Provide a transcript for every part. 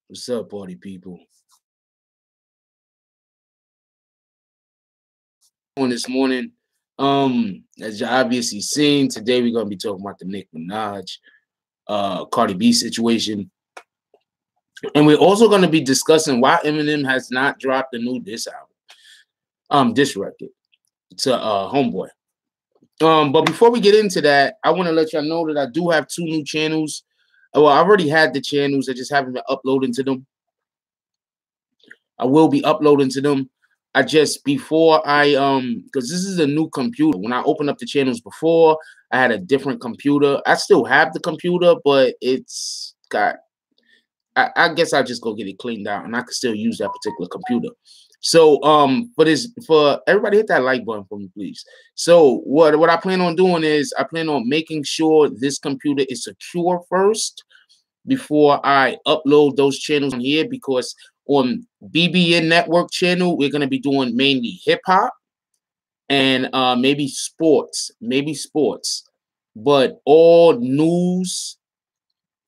What's up, party people? On this morning, as you obviously seen, today we're gonna be talking about the Nicki Minaj, Cardi B situation, and we're also gonna be discussing why Eminem has not dropped a new diss album, diss record to Homeboy. But before we get into that, I want to let y'all know that I do have two new channels. Well, I already had the channels, I just haven't been uploading to them. I will be uploading to them. I just before I because this is a new computer. When I opened up the channels before, I had a different computer. I still have the computer, but it's got I guess I'll just go get it cleaned out and I can still use that particular computer. So for everybody hit that like button for me, please. So what I plan on doing is I plan on making sure this computer is secure first before I upload those channels on here, because on BBN Network channel, we're gonna be doing mainly hip hop and maybe sports, but all news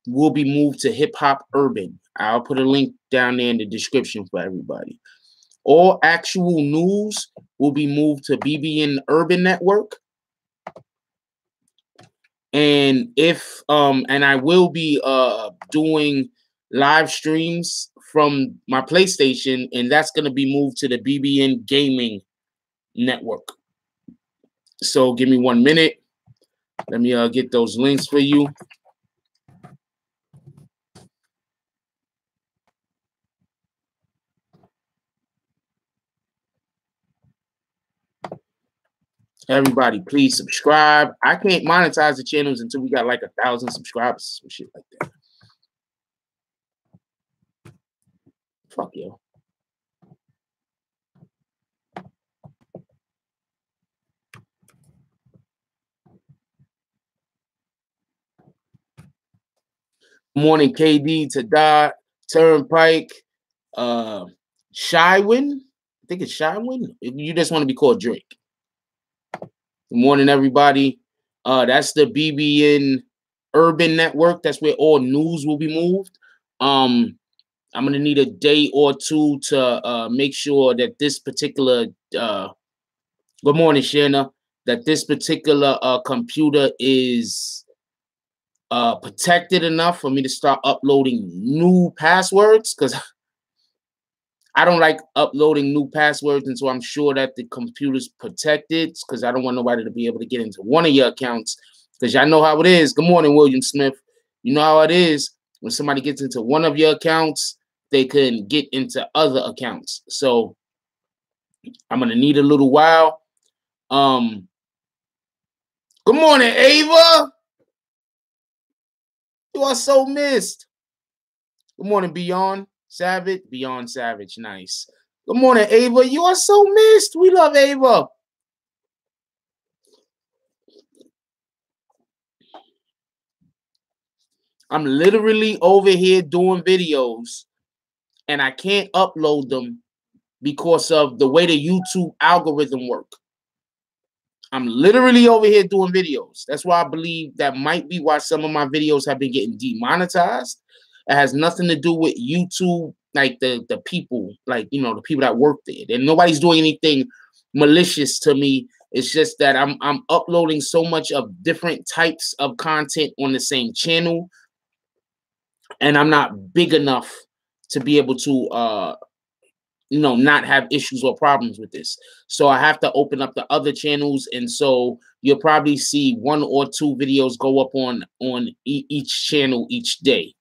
will be moved to hip hop urban. I'll put a link down there in the description for everybody. All actual news will be moved to BBN Urban Network. And if and I will be doing live streams from my PlayStation, and that's going to be moved to the BBN Gaming Network. So give me 1 minute. Let me get those links for you. Everybody, please subscribe. I can't monetize the channels until we got like 1,000 subscribers or shit like that. Fuck yo. Morning, KD, Tada, Turnpike, Shywin. I think it's Shywin. You just want to be called Drake. Good morning, everybody. That's the BBN Urban Network. That's where all news will be moved. I'm gonna need a day or two to make sure that this particular good morning, Shanna, that this particular computer is protected enough for me to start uploading new passwords, because I don't like uploading new passwords until I'm sure that the computer's protected, because I don't want nobody to be able to get into one of your accounts, because y'all know how it is. Good morning, William Smith. You know how it is. When somebody gets into one of your accounts, they can get into other accounts. So I'm going to need a little while. Good morning, Ava. You are so missed. Good morning, Beyond Savage. Beyond Savage, nice. Good morning, Ava. You are so missed. We love Ava. I'm literally over here doing videos and I can't upload them because of the way the YouTube algorithm work. I'm literally over here doing videos. That's why I believe that might be why some of my videos have been getting demonetized. It has nothing to do with YouTube, like the people, like, you know, the people that work there. And nobody's doing anything malicious to me. It's just that I'm uploading so much of different types of content on the same channel, and I'm not big enough to be able to not have issues or problems with this. So I have to open up the other channels, and so you'll probably see 1 or 2 videos go up on each channel each day.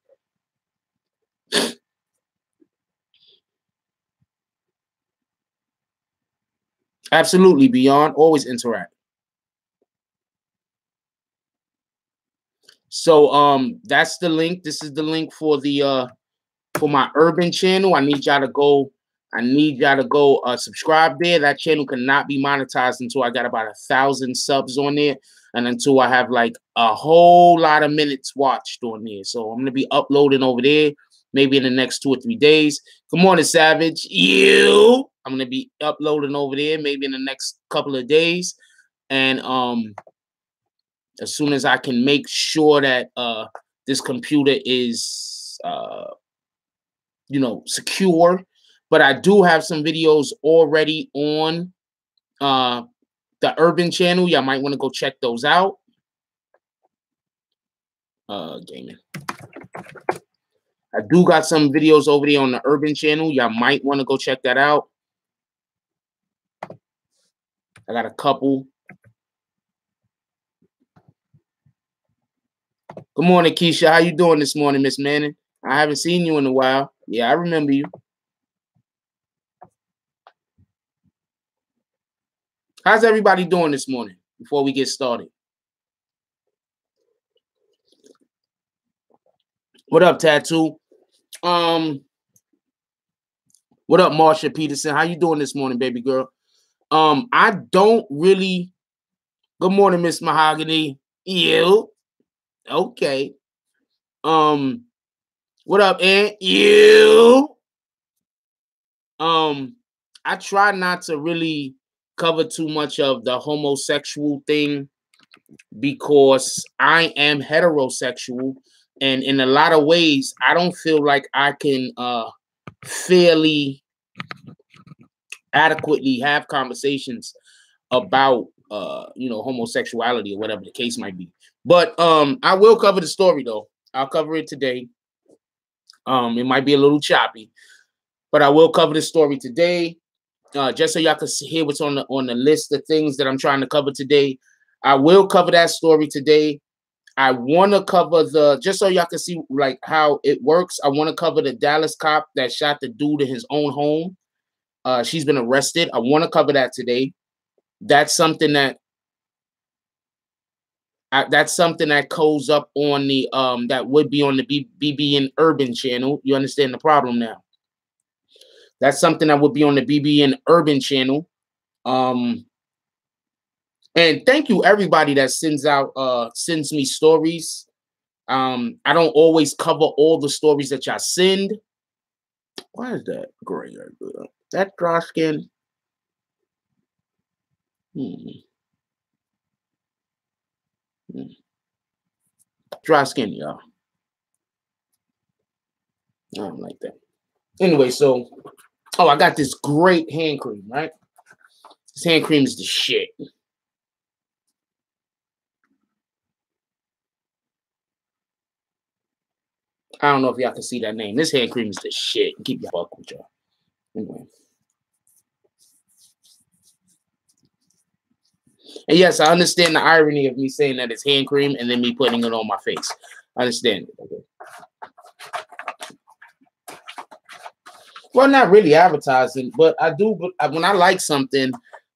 Absolutely, Beyond. Always interact. So that's the link. This is the link for the for my urban channel. I need y'all to go subscribe there. That channel cannot be monetized until I got about 1,000 subs on there, and until I have like a whole lot of minutes watched on there. So I'm gonna be uploading over there maybe in the next 2 or 3 days. Good morning, Savage. I'm gonna be uploading over there maybe in the next couple of days, and as soon as I can make sure that this computer is you know, secure. But I do have some videos already on the Urban channel. Y'all might want to go check those out. Gaming. I do got some videos over there on the Urban channel. Y'all might want to go check that out. I got a couple. Good morning, Keisha. How you doing this morning, Miss Manning? I haven't seen you in a while. Yeah, I remember you. How's everybody doing this morning before we get started? What up, Tattoo? What up, Marsha Peterson? How you doing this morning, baby girl? I don't really. Good morning, Miss Mahogany. You. Okay. What up, Aunt? You. I try not to really cover too much of the homosexual thing because I am heterosexual, and in a lot of ways, I don't feel like I can fairly, adequately have conversations about you know, homosexuality or whatever the case might be. But I will cover the story though. I'll cover it today. It might be a little choppy, but I will cover the story today. Just so y'all can hear what's on the list of things that I'm trying to cover today. I will cover that story today. I want to cover just so y'all can see like how it works. I want to cover the Dallas cop that shot the dude in his own home. She's been arrested. I want to cover that today. That's something that goes up on the that would be on the BBN Urban channel. You understand the problem now? That's something that would be on the BBN Urban channel. And thank you everybody that sends me stories. I don't always cover all the stories that y'all send. Why is that gray? That dry skin. Dry skin, y'all. I don't like that. Anyway, so I got this great hand cream, right? This hand cream is the shit. I don't know if y'all can see that name. This hand cream is the shit. Keep your fuck with y'all. Anyway. And yes, I understand the irony of me saying that it's hand cream and then me putting it on my face. I understand it. Okay. Well, not really advertising, but I do. But when I like something,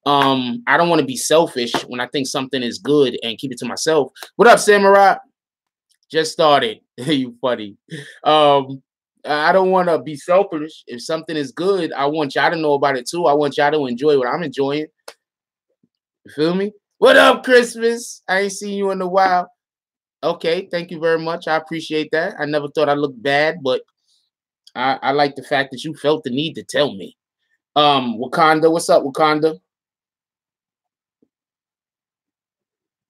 I don't want to be selfish when I think something is good and keep it to myself. What up, Samurai? Just started. You funny. I don't want to be selfish. If something is good, I want y'all to know about it too. I want y'all to enjoy what I'm enjoying. You feel me? What up, Christmas? I ain't seen you in a while. Okay, thank you very much. I appreciate that. I never thought I looked bad, but I like the fact that you felt the need to tell me. Wakanda, what's up, Wakanda?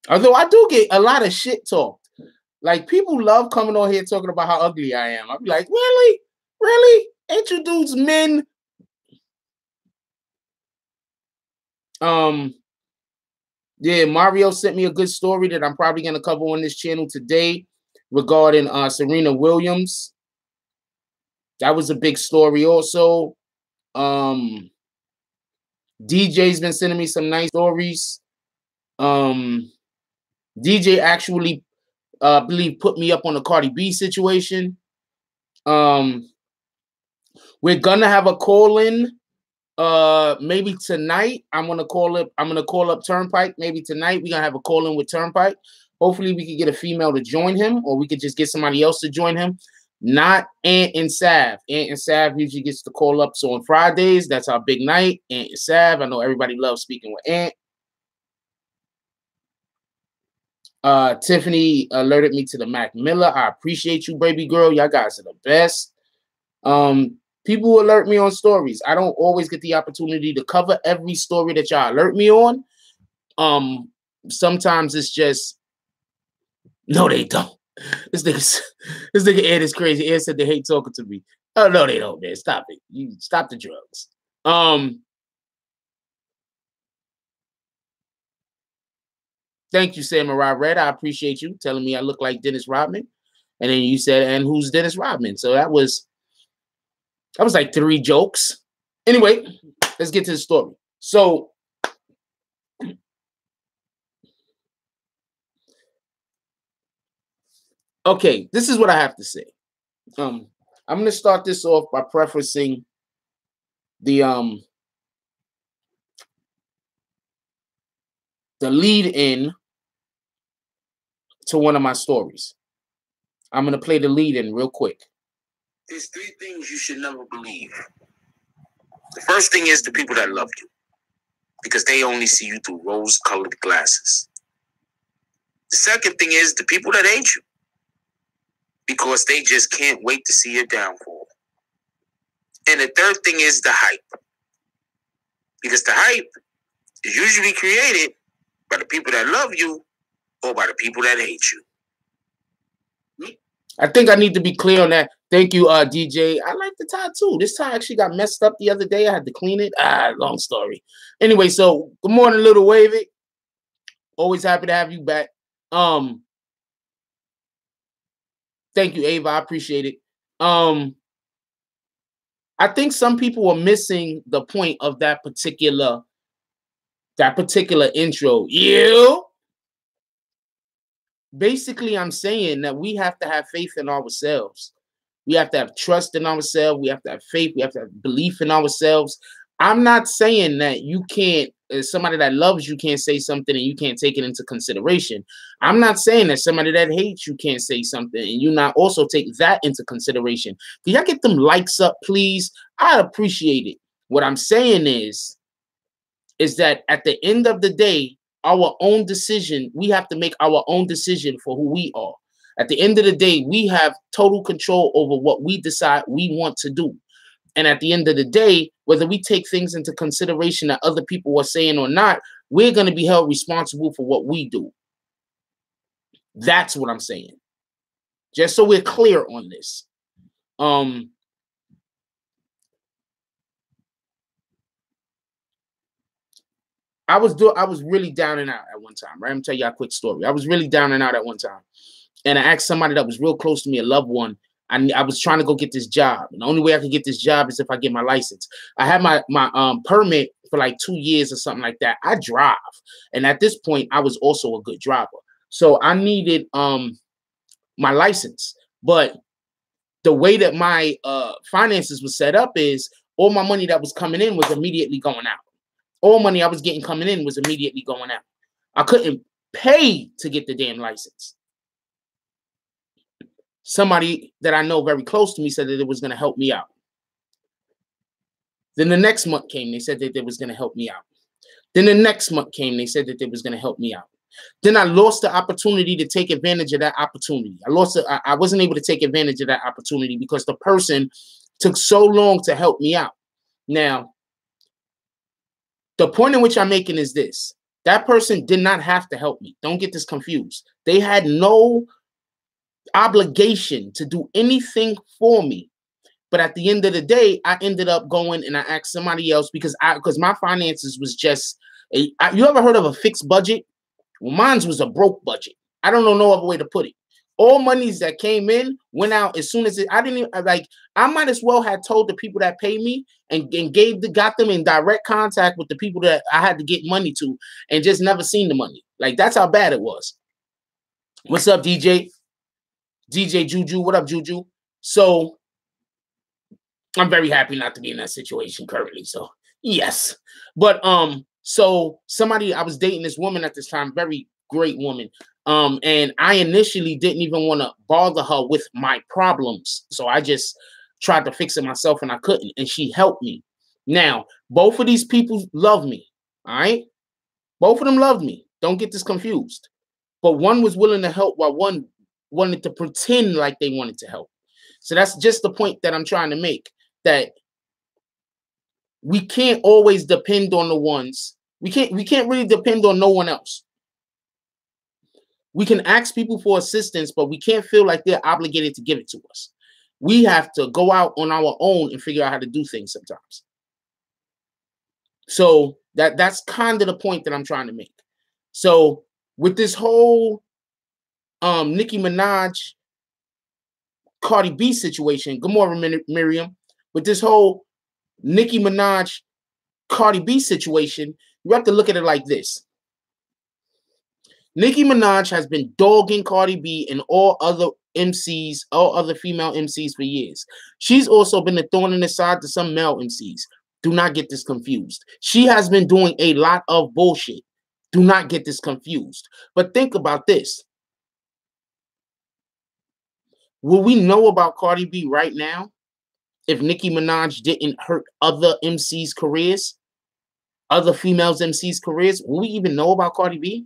Although I do get a lot of shit talked. Like, people love coming on here talking about how ugly I am. I'll be like, really? Really? Ain't you dudes men? Yeah, Mario sent me a good story that I'm probably going to cover on this channel today regarding Serena Williams. That was a big story also. DJ's been sending me some nice stories. DJ actually, believe, put me up on the Cardi B situation. We're gonna have a call-in maybe tonight. I'm gonna call up Turnpike maybe tonight. We're gonna have a call-in with Turnpike. Hopefully we can get a female to join him, or we could just get somebody else to join him. Not Ant and Sav. Ant and Sav usually gets to call up. So on Fridays, that's our big night. Ant and Sav. I know everybody loves speaking with Ant. Tiffany alerted me to the Mac Miller. I appreciate you, baby girl. Y'all guys are the best. People alert me on stories. I don't always get the opportunity to cover every story that y'all alert me on. Sometimes it's just, no, they don't. This nigga Ed is crazy. Ed said they hate talking to me. Oh no, they don't, man. Stop it. You stop the drugs. Thank you, Samurai Red. I appreciate you telling me I look like Dennis Rodman. And then you said, and who's Dennis Rodman? So that was like 3 jokes. Anyway, let's get to the story. So okay, this is what I have to say. I'm gonna start this off by prefacing the lead in to one of my stories. I'm going to play the lead in real quick. There's 3 things you should never believe. The first thing is the people that love you, because they only see you through rose-colored glasses. The second thing is the people that hate you, because they just can't wait to see your downfall. And the third thing is the hype, because the hype is usually created by the people that love you or by the people that hate you. I think I need to be clear on that. Thank you, DJ. I like the tie too. This tie actually got messed up the other day. I had to clean it. Long story. Anyway, so good morning, Little Wavy. Always happy to have you back. Thank you, Ava. I appreciate it. I think some people are missing the point of that particular intro. You. Basically, I'm saying that we have to have faith in ourselves. We have to have trust in ourselves. We have to have faith. We have to have belief in ourselves. I'm not saying that you can't, somebody that loves you can't say something and you can't take it into consideration. I'm not saying that somebody that hates you can't say something and you not also take that into consideration. Can y'all get them likes up, please? I'd appreciate it. What I'm saying is that at the end of the day, our own decision, we have to make our own decision for who we are. At the end of the day, we have total control over what we decide we want to do. And at the end of the day, whether we take things into consideration that other people are saying or not, we're going to be held responsible for what we do. That's what I'm saying. Just so we're clear on this. I was really down and out at one time, right? I'm gonna tell you a quick story. I was really down and out at one time. And I asked somebody that was real close to me, a loved one. I was trying to go get this job. And the only way I could get this job is if I get my license. I had my permit for like 2 years or something like that. I drive. And at this point, I was also a good driver. So I needed my license. But the way that my finances was set up is all my money that was coming in was immediately going out. All money I was getting coming in was immediately going out. I couldn't pay to get the damn license. Somebody that I know very close to me said that it was going to help me out. Then the next month came, they said that it was going to help me out. Then the next month came, they said that it was going to help me out. Then I lost the opportunity to take advantage of that opportunity. I wasn't able to take advantage of that opportunity because the person took so long to help me out. Now, the point in which I'm making is this. That person did not have to help me. Don't get this confused. They had no obligation to do anything for me. But at the end of the day, I ended up going and I asked somebody else because my finances was just you ever heard of a fixed budget? Well, mine was a broke budget. I don't know no other way to put it. All monies that came in went out as soon as I might as well have told the people that pay me and got them in direct contact with the people that I had to get money to and just never seen the money. Like, that's how bad it was. What's up, DJ? DJ Juju. What up, Juju? So I'm very happy not to be in that situation currently. So yes. But so I was dating this woman at this time, very great woman. And I initially didn't even want to bother her with my problems. So I just tried to fix it myself and I couldn't. And she helped me. Now, both of these people love me. All right. Both of them loved me. Don't get this confused. But one was willing to help while one wanted to pretend like they wanted to help. So that's just the point that I'm trying to make, that we can't always depend on the ones. We can't really depend on no one else. We can ask people for assistance, but we can't feel like they're obligated to give it to us. We have to go out on our own and figure out how to do things sometimes. So that's kind of the point that I'm trying to make. So with this whole Nicki Minaj, Cardi B situation, good morning, Miriam. With this whole Nicki Minaj, Cardi B situation, you have to look at it like this. Nicki Minaj has been dogging Cardi B and all other MCs, all other female MCs for years. She's also been a thorn in the side to some male MCs. Do not get this confused. She has been doing a lot of bullshit. Do not get this confused. But think about this. Will we know about Cardi B right now if Nicki Minaj didn't hurt other MCs' careers, other females MCs' careers? Will we even know about Cardi B?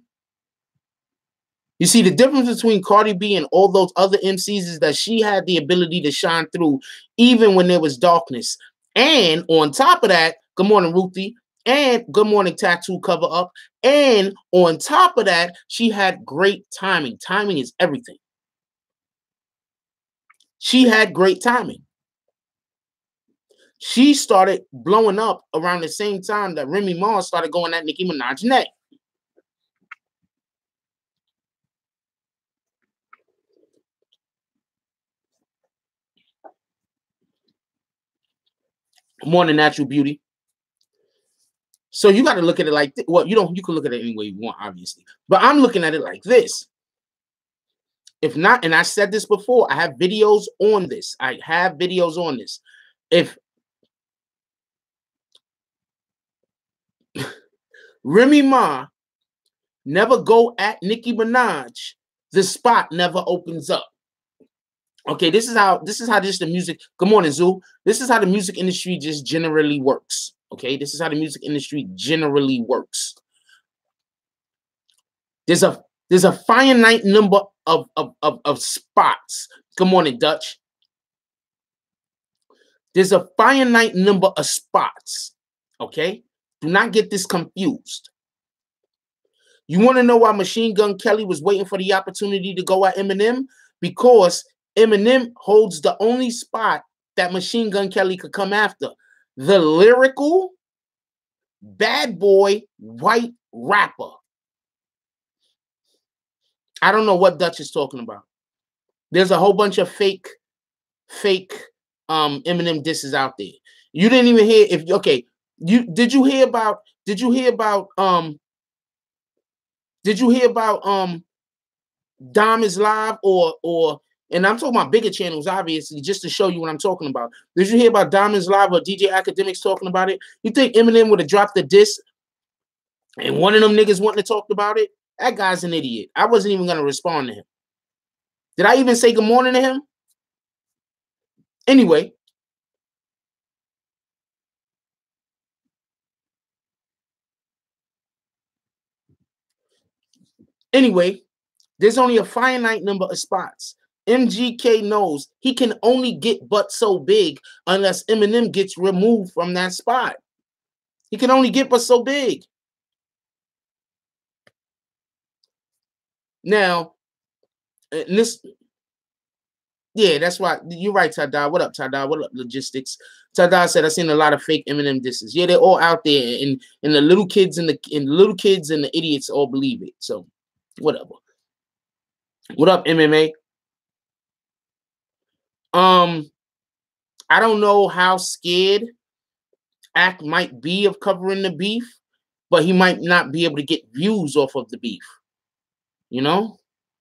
You see, the difference between Cardi B and all those other MCs is that she had the ability to shine through even when there was darkness. And on top of that, good morning, Ruthie, and good morning, Tattoo Cover Up. And on top of that, she had great timing. Timing is everything. She had great timing. She started blowing up around the same time that Remy Ma started going at Nicki Minaj's neck. Morning, Natural Beauty. So you got to look at it like this. Well, you can look at it any way you want, obviously. But I'm looking at it like this. If not, and I said this before, I have videos on this. If Remy Ma never go at Nicki Minaj, the spot never opens up. Okay, this is how the music. Good morning, Zoo. This is how the music industry just generally works. Okay, this is how the music industry generally works. There's a finite number of spots. Good morning, Dutch. There's a finite number of spots. Okay, do not get this confused. You want to know why Machine Gun Kelly was waiting for the opportunity to go at Eminem? Because Eminem holds the only spot that Machine Gun Kelly could come after. The lyrical, bad boy, white rapper. I don't know what Dutch is talking about. There's a whole bunch of fake Eminem disses out there. You didn't even hear did you hear about Dom is Live or and I'm talking about bigger channels, obviously, just to show you what I'm talking about. Did you hear about Dom is Live or DJ Academics talking about it? You think Eminem would have dropped the diss and one of them niggas wanting to talk about it? That guy's an idiot. I wasn't even going to respond to him. Did I even say good morning to him? Anyway. There's only a finite number of spots. MGK knows he can only get but so big unless Eminem gets removed from that spot. He can only get but so big. Now, that's why you're right, Tada. What up, Tada? What up, logistics? Tada said I seen a lot of fake Eminem disses. Yeah, they're all out there, and the little kids and the idiots all believe it. So, whatever. What up, MMA? I don't know how scared Act might be of covering the beef, but he might not be able to get views off of the beef. You know?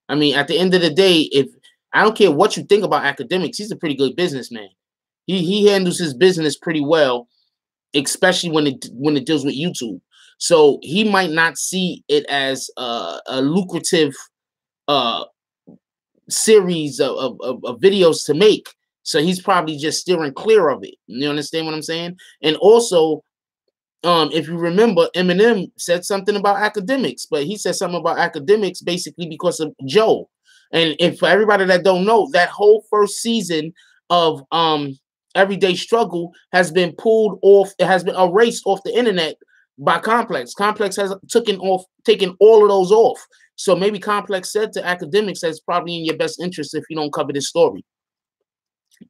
I mean, at the end of the day, if I don't care what you think about Academics, he's a pretty good businessman. He handles his business pretty well, especially when it deals with YouTube. So he might not see it as a lucrative series of videos to make. So he's probably just steering clear of it. You understand what I'm saying? And also, if you remember, Eminem said something about Academics, but he said something about Academics basically because of Joe. And if for everybody that don't know, that whole first season of Everyday Struggle has been pulled off. It has been erased off the internet by Complex. Complex has taken all of those off. So maybe Complex said to Academics that it's probably in your best interest if you don't cover this story.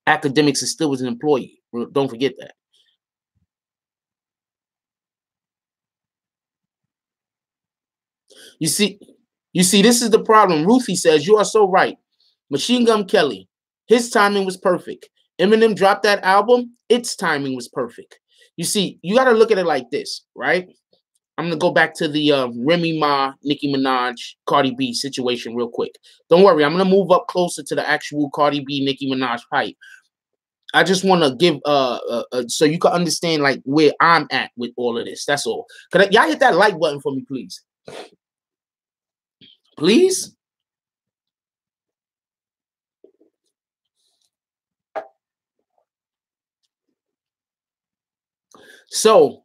Academics is still an employee. Don't forget that. You see, this is the problem. Ruthie says, you are so right. Machine Gun Kelly, his timing was perfect. Eminem dropped that album, its timing was perfect. You see, you got to look at it like this, right? I'm going to go back to the Remy Ma, Nicki Minaj, Cardi B situation real quick. Don't worry, I'm going to move up closer to the actual Cardi B, Nicki Minaj fight. I just want to give so you can understand like where I'm at with all of this. That's all. Could y'all hit that like button for me, please? Please? So,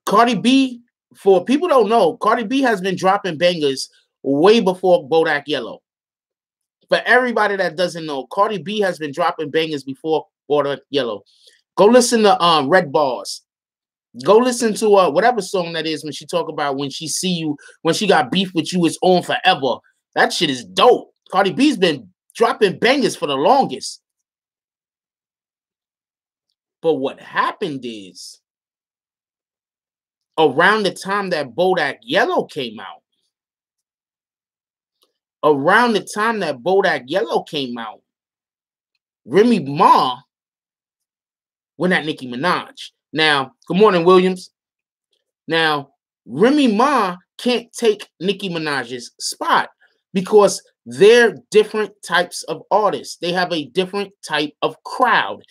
Cardi B, for people don't know, Cardi B has been dropping bangers way before Bodak Yellow. For everybody that doesn't know, Cardi B has been dropping bangers before Bodak Yellow. Go listen to Red Bars. Go listen to whatever song that is when she talk about when she see you, when she got beef with you, it's on forever. That shit is dope. Cardi B's been dropping bangers for the longest. But what happened is, around the time that Bodak Yellow came out, Remy Ma went at Nicki Minaj. Now, good morning, Williams. Now, Remy Ma can't take Nicki Minaj's spot because they're different types of artists. They have a different type of crowd.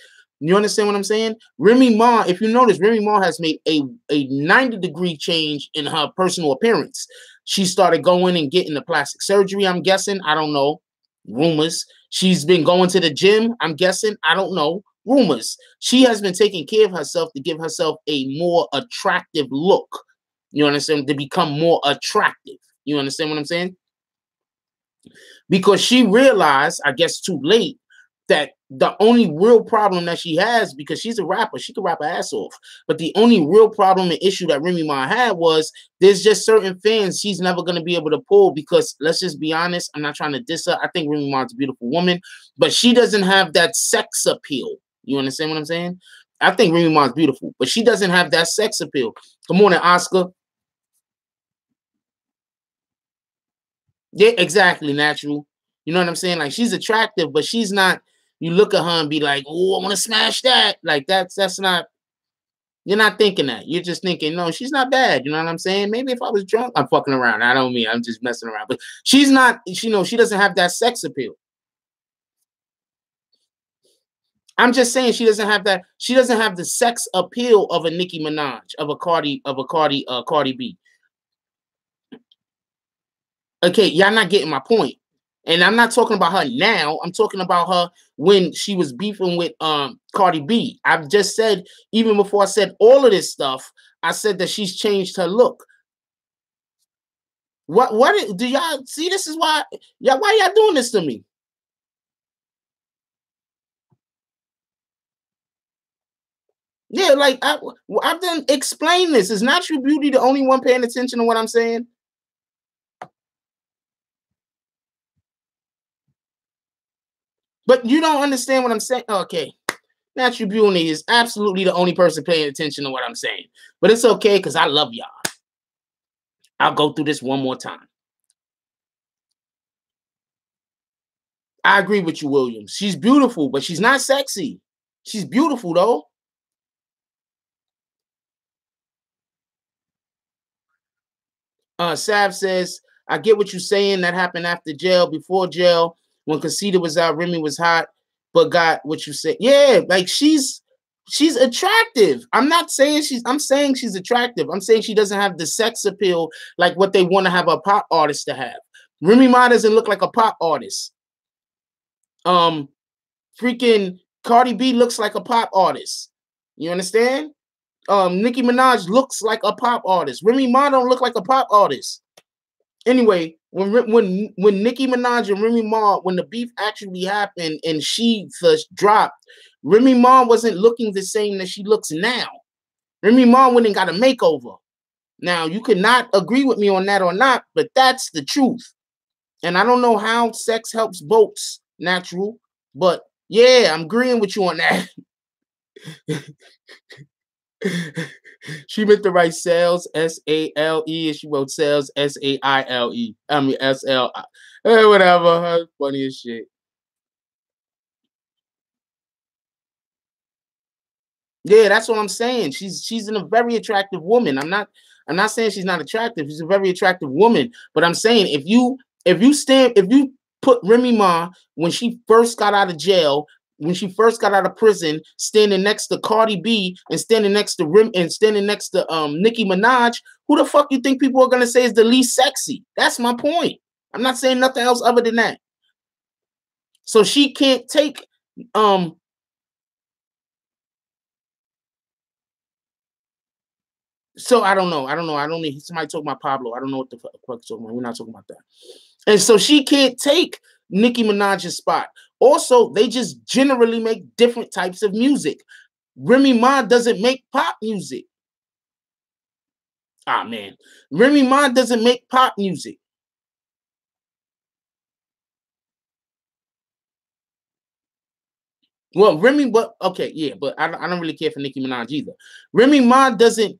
You understand what I'm saying? Remy Ma, if you notice, Remy Ma has made a 90-degree change in her personal appearance. She started going and getting the plastic surgery, I'm guessing. I don't know. Rumors. She's been going to the gym, I'm guessing. I don't know. Rumors. She has been taking care of herself to give herself a more attractive look. You understand? To become more attractive. You understand what I'm saying? Because she realized, I guess too late, that the only real problem that she has, because she's a rapper, she can rap her ass off. But the only real problem and issue that Remy Ma had was there's just certain fans she's never going to be able to pull because, let's just be honest, I'm not trying to diss her. I think Remy Ma's a beautiful woman, but she doesn't have that sex appeal. You understand what I'm saying? I think Remy Ma's beautiful, but she doesn't have that sex appeal. Good morning, Oscar. Yeah, exactly, natural. You know what I'm saying? Like, she's attractive, but she's not. You look at her and be like, "Oh, I want to smash that." Like that's not. You're not thinking that. You're just thinking, no, she's not bad. You know what I'm saying? Maybe if I was drunk, I'm fucking around. I don't mean I'm just messing around. But she's not. She she doesn't have that sex appeal. I'm just saying she doesn't have that. She doesn't have the sex appeal of a Nicki Minaj, of a Cardi B. Okay, y'all not getting my point. And I'm not talking about her now. I'm talking about her when she was beefing with Cardi B. I've just said, even before I said all of this stuff, I said that she's changed her look. What do y'all see? This is why y'all doing this to me? Yeah, like I've done explain this. Is Natural Beauty the only one paying attention to what I'm saying? But you don't understand what I'm saying. Okay. Natural Beauty is absolutely the only person paying attention to what I'm saying. But it's okay because I love y'all. I'll go through this one more time. I agree with you, Williams. She's beautiful, but she's not sexy. She's beautiful, though. Sav says, I get what you're saying. That happened after jail. Before jail, when Casita was out, Remy was hot, but got what you said. Yeah, like she's attractive. I'm saying she's attractive. I'm saying she doesn't have the sex appeal like what they want to have a pop artist to have. Remy Ma doesn't look like a pop artist. Freaking Cardi B looks like a pop artist. You understand? Nicki Minaj looks like a pop artist. Remy Ma don't look like a pop artist. Anyway, when Nicki Minaj and Remy Ma, when the beef actually happened and she first dropped, Remy Ma wasn't looking the same that she looks now. Remy Ma went and got a makeover. Now, you could not agree with me on that or not, but that's the truth. And I don't know how sex helps boats, natural. But yeah, I'm agreeing with you on that. She meant to write sales, S-A-L-E, and she wrote sales, S-A-I-L-E. I mean, S-L-I. Whatever. Funny as shit. Yeah, that's what I'm saying. She's a very attractive woman. I'm not saying she's not attractive. She's a very attractive woman. But I'm saying if you put Remy Ma when she first got out of jail, when she first got out of prison, standing next to Cardi B and standing next to Nicki Minaj, who the fuck you think people are gonna say is the least sexy? That's my point. I'm not saying nothing else other than that. So she can't take So I don't know. I don't need somebody talking about Pablo. I don't know what the fuck talking about. We're not talking about that. And so she can't take Nicki Minaj's spot. Also, they just generally make different types of music. Remy Ma doesn't make pop music. Ah man. Remy Ma doesn't make pop music. Well, but okay, yeah, but I don't really care for Nicki Minaj either. Remy Ma doesn't.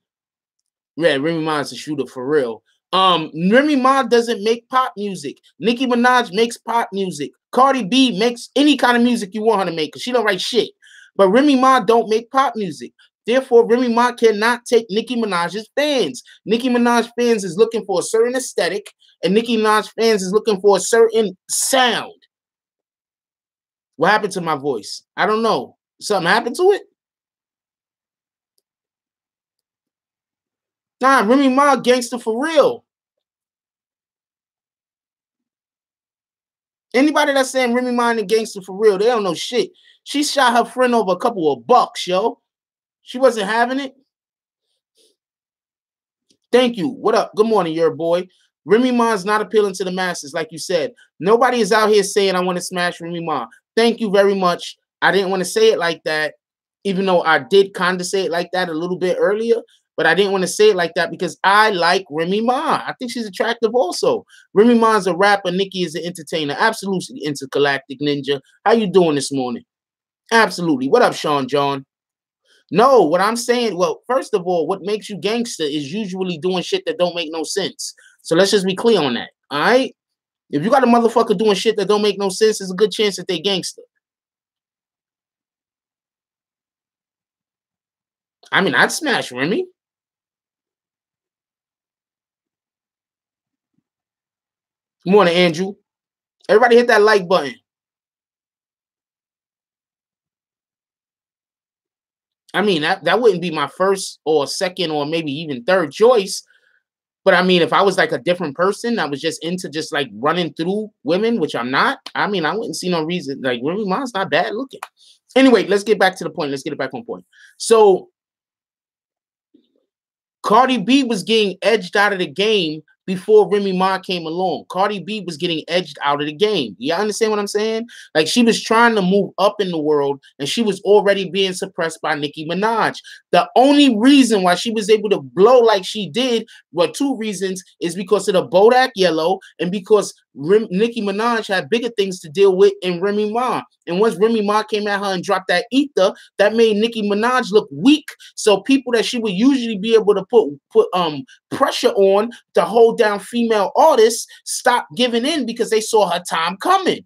Yeah, Remy Ma is a shooter for real. Remy Ma doesn't make pop music. Nicki Minaj makes pop music. Cardi B makes any kind of music you want her to make because she don't write shit. But Remy Ma don't make pop music. Therefore, Remy Ma cannot take Nicki Minaj's fans. Nicki Minaj fans is looking for a certain aesthetic, and Nicki Minaj fans is looking for a certain sound. What happened to my voice? I don't know. Something happened to it? Nah, Remy Ma gangster for real. Anybody that's saying Remy Ma and gangster for real, they don't know shit. She shot her friend over a couple of bucks, yo. She wasn't having it. Thank you. What up? Good morning, your boy. Remy Ma is not appealing to the masses, like you said. Nobody is out here saying I want to smash Remy Ma. Thank you very much. I didn't want to say it like that, even though I did kind of say it like that a little bit earlier. But I didn't want to say it like that because I like Remy Ma. I think she's attractive also. Remy Ma is a rapper. Nicki is an entertainer. Absolutely intergalactic ninja. How you doing this morning? Absolutely. What up, Sean John? No, what I'm saying, well, first of all, what makes you gangster is usually doing shit that don't make no sense. So let's just be clear on that. All right? If you got a motherfucker doing shit that don't make no sense, there's a good chance that they gangster. I mean, I'd smash Remy. Good morning, Andrew. Everybody hit that like button. I mean, that wouldn't be my first or second or maybe even third choice. But I mean, if I was like a different person, I was just into just like running through women, which I'm not. I mean, I wouldn't see no reason. Like, Remy Ma's not bad looking. Anyway, let's get back to the point. Let's get it back on point. So Cardi B was getting edged out of the game before Remy Ma came along. Cardi B was getting edged out of the game. You understand what I'm saying? Like she was trying to move up in the world and she was already being suppressed by Nicki Minaj. The only reason why she was able to blow like she did, well, two reasons, is because of the Bodak Yellow and because Nicki Minaj had bigger things to deal with in Remy Ma. And once Remy Ma came at her and dropped that ether, that made Nicki Minaj look weak. So people that she would usually be able to put pressure on to hold down female artists stopped giving in because they saw her time coming.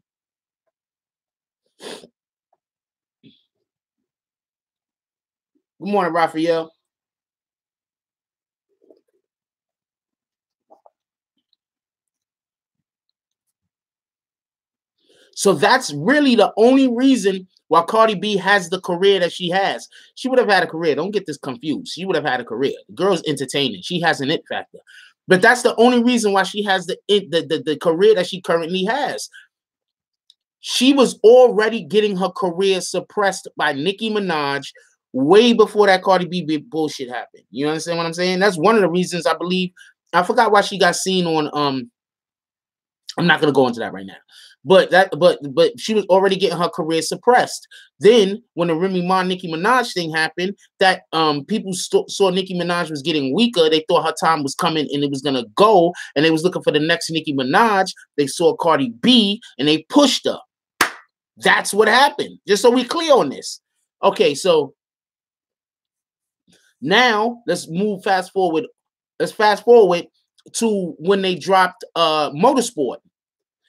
Good morning, Raphael. So that's really the only reason why Cardi B has the career that she has. She would have had a career. Don't get this confused. She would have had a career. The girl's entertaining. She has an it factor. But that's the only reason why she has the career that she currently has. She was already getting her career suppressed by Nicki Minaj way before that Cardi B bullshit happened. You understand what I'm saying? That's one of the reasons I believe. I forgot why she got seen on I'm not gonna go into that right now. But she was already getting her career suppressed. Then when the Remy Ma Nicki Minaj thing happened, that people saw Nicki Minaj was getting weaker. They thought her time was coming and it was gonna go, and they was looking for the next Nicki Minaj. They saw Cardi B and they pushed her. That's what happened. Just so we clear on this. Okay, so now let's move fast forward. Let's fast forward to when they dropped Motorsport.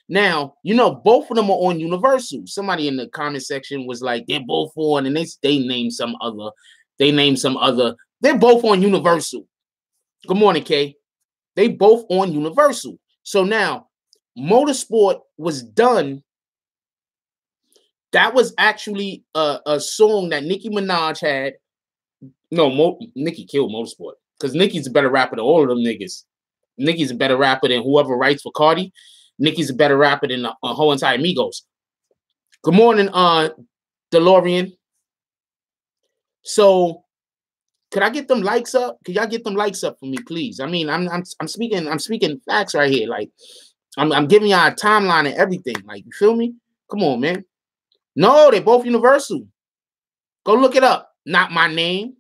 Now, you know, both of them are on Universal. Somebody in the comment section was like, they're both on, and they named some other. They named some other. They're both on Universal. Good morning, Kay. They both on Universal. So now, Motorsport was done. That was actually a song that Nicki Minaj had. No, Nicki killed Motorsport because Nicki's a better rapper than all of them niggas. Nicki's a better rapper than whoever writes for Cardi. Nicki's a better rapper than the whole entire Migos. Good morning, DeLorean. So, could I get them likes up? Could y'all get them likes up for me, please? I mean, I'm speaking facts right here. Like, I'm giving y'all a timeline and everything. Like, you feel me? Come on, man. No, they're both Universal. Go look it up. Not my name.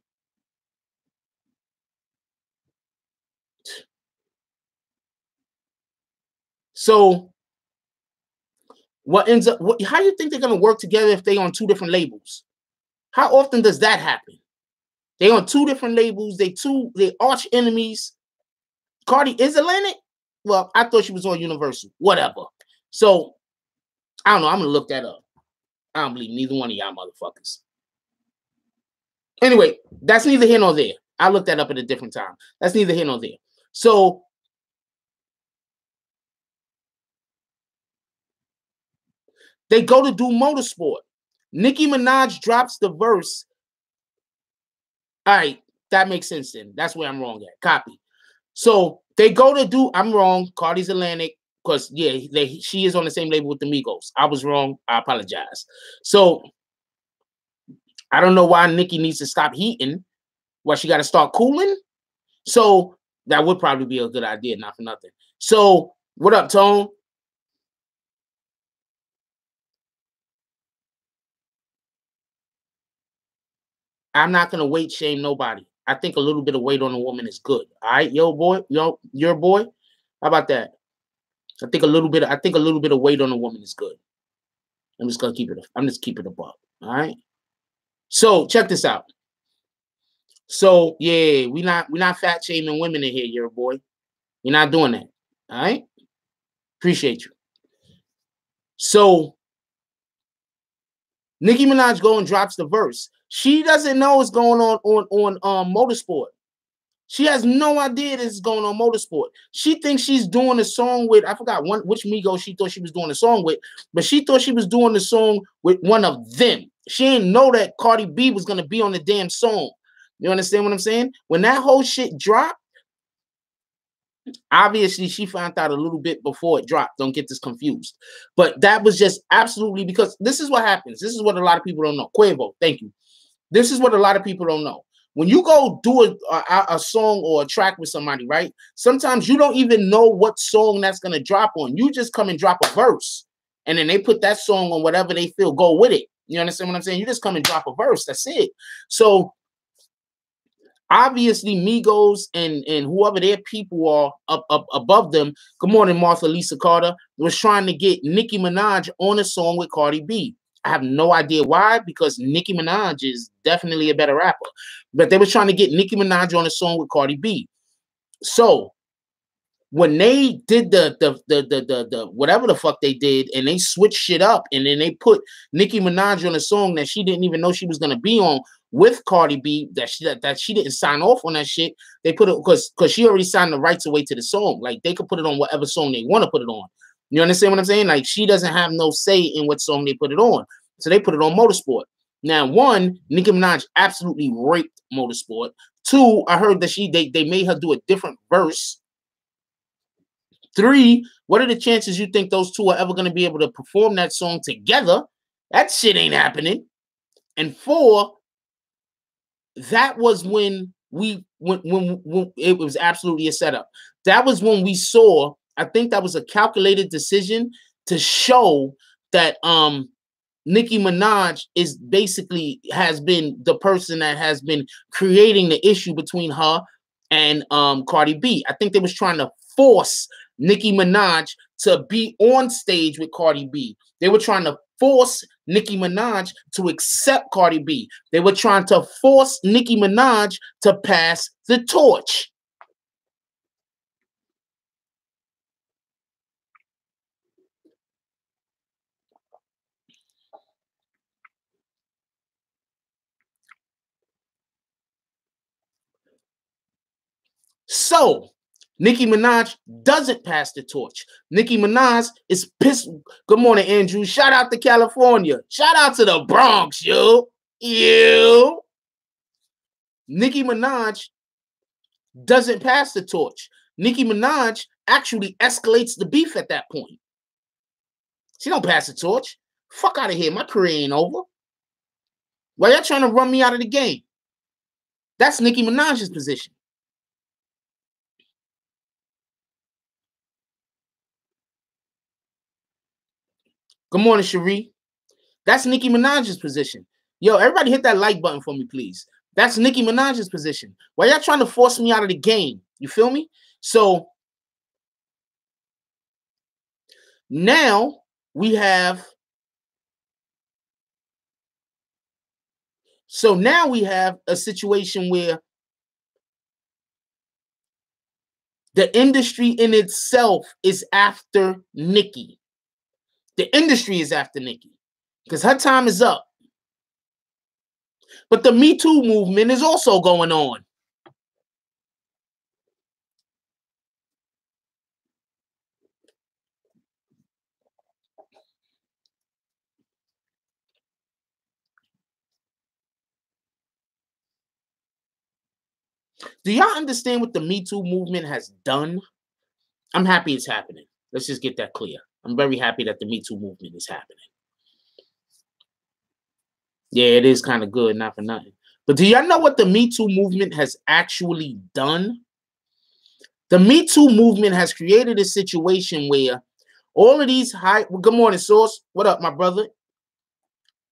So, what ends up? How do you think they're gonna work together if they on two different labels? How often does that happen? They on two different labels. They arch enemies. Cardi is Atlantic. Well, I thought she was on Universal. Whatever. So, I don't know. I'm gonna look that up. I don't believe neither one of y'all motherfuckers. Anyway, that's neither here nor there. I looked that up at a different time. That's neither here nor there. So, they go to do Motorsport. Nicki Minaj drops the verse. All right, that makes sense then. That's where I'm wrong at. Copy. So they go to do. I'm wrong. Cardi's Atlantic because yeah, she is on the same label with the Migos. I was wrong. I apologize. So I don't know why Nicki needs to stop heating. Why she got to start cooling? So that would probably be a good idea, not for nothing. So what up, Tone? I'm not gonna weight shame nobody. I think a little bit of weight on a woman is good. All right, your boy. How about that? I think a little bit of weight on a woman is good. I'm just keeping it above. All right. So check this out. So yeah, we not fat shaming women in here, your boy. You're not doing that. All right. Appreciate you. So Nicki Minaj go and drops the verse. She doesn't know what's going on Motorsport. She has no idea this is going on Motorsport. She thinks she's doing a song with, I forgot which Migos she thought she was doing a song with, but she thought she was doing the song with one of them. She didn't know that Cardi B was going to be on the damn song. You understand what I'm saying? When that whole shit dropped, obviously she found out a little bit before it dropped. Don't get this confused. But that was just absolutely because this is what happens. This is what a lot of people don't know. Quavo, thank you. This is what a lot of people don't know. When you go do a song or a track with somebody, right? Sometimes you don't even know what song that's going to drop on. You just come and drop a verse. And then they put that song on whatever they feel, go with it. You understand what I'm saying? You just come and drop a verse. That's it. So obviously Migos and whoever their people are up above them, good morning, Martha Lisa Carter, was trying to get Nicki Minaj on a song with Cardi B. I have no idea why, because Nicki Minaj is definitely a better rapper. But they were trying to get Nicki Minaj on a song with Cardi B. So when they did the whatever the fuck they did, and they switched shit up, and then they put Nicki Minaj on a song that she didn't even know she was gonna be on with Cardi B, that she didn't sign off on that shit. They put it because she already signed the rights away to the song. Like they could put it on whatever song they want to put it on. You understand what I'm saying? Like she doesn't have no say in what song they put it on. So they put it on Motorsport. Now, one, Nicki Minaj absolutely raped Motorsport. Two, I heard that they made her do a different verse. Three, what are the chances you think those two are ever going to be able to perform that song together? That shit ain't happening. And four, that was when it was absolutely a setup. That was when we saw, I think that was a calculated decision to show that Nicki Minaj is basically has been the person that has been creating the issue between her and Cardi B. I think they was trying to force Nicki Minaj to be on stage with Cardi B. They were trying to force Nicki Minaj to accept Cardi B. They were trying to force Nicki Minaj to pass the torch. So Nicki Minaj doesn't pass the torch. Nicki Minaj is pissed. Good morning, Andrew. Shout out to California. Shout out to the Bronx, yo. You. Nicki Minaj doesn't pass the torch. Nicki Minaj actually escalates the beef at that point. She don't pass the torch. Fuck out of here. My career ain't over. Why y'all trying to run me out of the game? That's Nicki Minaj's position. Good morning, Cherie. That's Nicki Minaj's position. Yo, everybody hit that like button for me, please. That's Nicki Minaj's position. Why y'all trying to force me out of the game? You feel me? So now we have a situation where the industry in itself is after Nicki. The industry is after Nicki because her time is up. But the MeToo movement is also going on. Do y'all understand what the MeToo movement has done? I'm happy it's happening. Let's just get that clear. I'm very happy that the MeToo movement is happening. Yeah, it is kind of good, not for nothing. But do y'all know what the MeToo movement has actually done? The MeToo movement has created a situation where all of these good morning, Source. What up, my brother?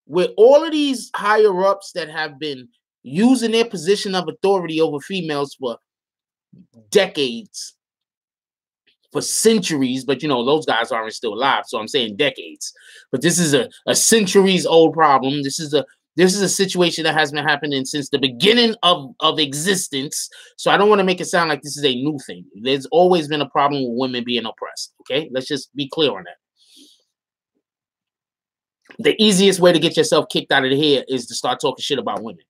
Where all of these higher ups that have been using their position of authority over females for decades, for centuries, but you know, those guys aren't still alive, so I'm saying decades. But this is a centuries old problem. This is a situation that has been happening since the beginning of existence. So I don't want to make it sound like this is a new thing. There's always been a problem with women being oppressed. Okay, let's just be clear on that. The easiest way to get yourself kicked out of here is to start talking shit about women.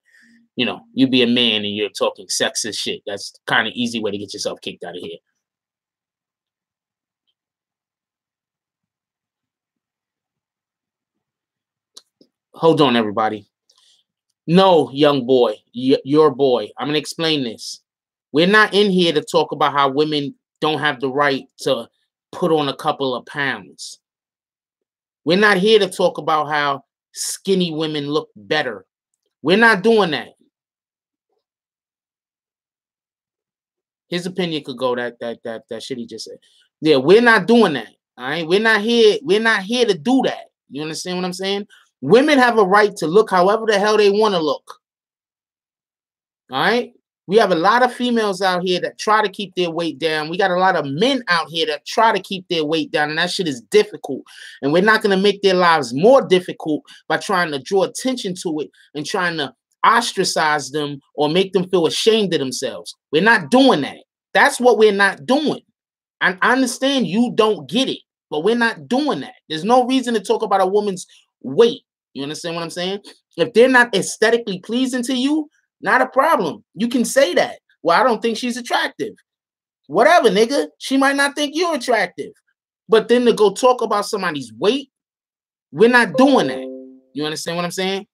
You know, you be a man and you're talking sexist shit. That's kind of easy way to get yourself kicked out of here. Hold on, everybody. No, young boy, your boy. I'm going to explain this. We're not in here to talk about how women don't have the right to put on a couple of pounds. We're not here to talk about how skinny women look better. We're not doing that. His opinion could go that shit he just said. Yeah, we're not doing that. All right. We're not here to do that. You understand what I'm saying? Women have a right to look however the hell they want to look. All right. We have a lot of females out here that try to keep their weight down. We got a lot of men out here that try to keep their weight down, and that shit is difficult. And we're not going to make their lives more difficult by trying to draw attention to it and trying to ostracize them or make them feel ashamed of themselves. We're not doing that. That's what we're not doing. I understand you don't get it, but we're not doing that. There's no reason to talk about a woman's weight. You understand what I'm saying? If they're not aesthetically pleasing to you, not a problem. You can say that. Well, I don't think she's attractive. Whatever, nigga. She might not think you're attractive. But then to go talk about somebody's weight, we're not doing that. You understand what I'm saying?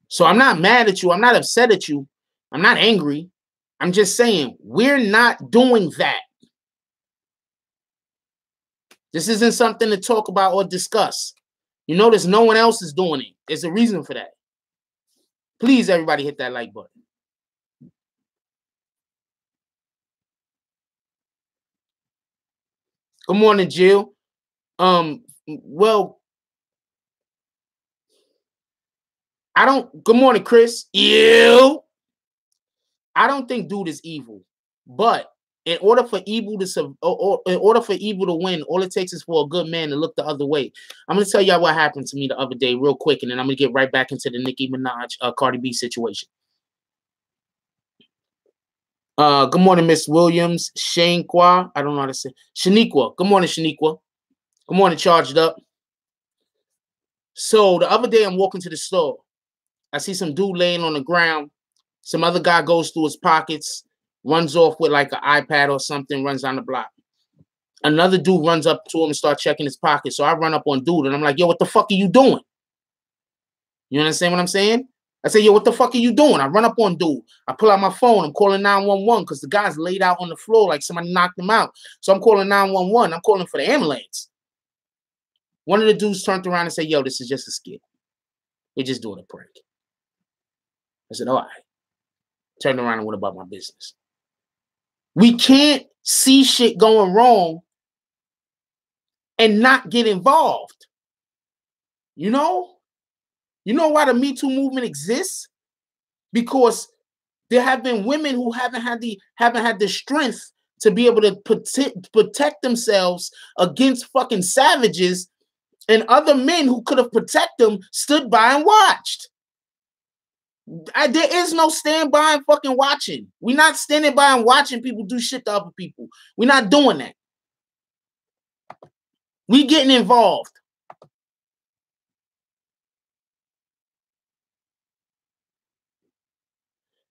So I'm not mad at you. I'm not upset at you. I'm not angry. I'm just saying we're not doing that. This isn't something to talk about or discuss. You notice no one else is doing it. There's a reason for that. Please, everybody, hit that like button. Good morning, Jill. Well, I don't. Good morning, Chris. You. I don't think dude is evil. But in order for evil or in order for evil to win, all it takes is for a good man to look the other way. I'm gonna tell y'all what happened to me the other day, real quick, and then I'm gonna get right back into the Nicki Minaj, Cardi B situation. Good morning, Miss Williams, Shaniqua. I don't know how to say Shaniqua. Good morning, Shaniqua. Good morning, Charged Up. So the other day, I'm walking to the store. I see some dude laying on the ground. Some other guy goes through his pockets, runs off with like an iPad or something, runs down the block. Another dude runs up to him and starts checking his pockets. So I run up on dude and I'm like, yo, what the fuck are you doing? You understand what I'm saying? I say, yo, what the fuck are you doing? I run up on dude. I pull out my phone. I'm calling 911 because the guy's laid out on the floor like somebody knocked him out. So I'm calling 911. I'm calling for the ambulance. One of the dudes turned around and said, yo, this is just a skit. We're just doing a prank. I said, all right. Turned around and went about my business. We can't see shit going wrong and not get involved. You know? You know why the Me Too movement exists? Because there have been women who haven't had the strength to be able to protect themselves against fucking savages, and other men who could have protected them stood by and watched. There is no stand by and fucking watching. We're not standing by and watching people do shit to other people. We're not doing that. We getting involved.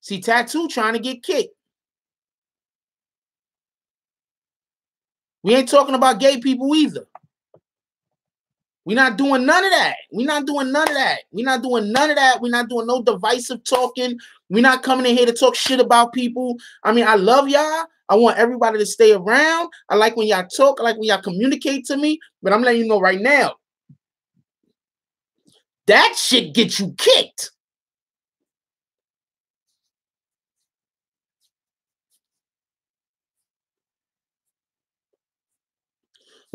See, Tattoo trying to get kicked. We ain't talking about gay people either. We're not doing none of that. We're not doing none of that. We're not doing none of that. We're not doing no divisive talking. We're not coming in here to talk shit about people. I mean, I love y'all. I want everybody to stay around. I like when y'all talk. I like when y'all communicate to me. But I'm letting you know right now, that shit gets you kicked.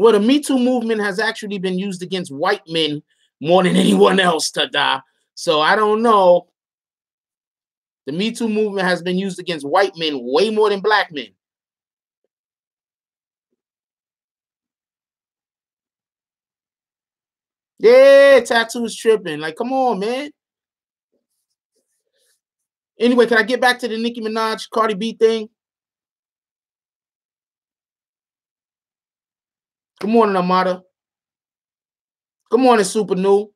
Well, the Me Too movement has actually been used against white men more than anyone else, Tada. So I don't know. The Me Too movement has been used against white men way more than black men. Yeah, Tattoo is tripping. Like, come on, man. Anyway, can I get back to the Nicki Minaj, Cardi B thing? Good morning, Amada. Good morning, Super New.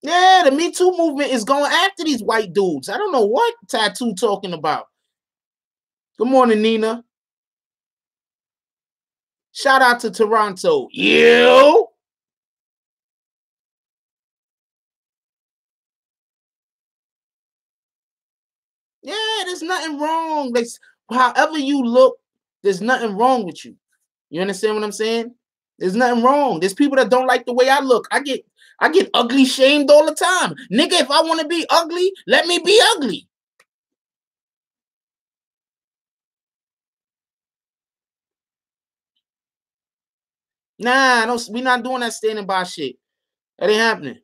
Yeah, the Me Too movement is going after these white dudes. I don't know what Tattoo talking about. Good morning, Nina. Shout out to Toronto. You. Yeah, there's nothing wrong. However you look, there's nothing wrong with you. You understand what I'm saying? There's nothing wrong. There's people that don't like the way I look. I get ugly shamed all the time. Nigga, if I want to be ugly, let me be ugly. Nah, we're not doing that standing by shit. That ain't happening.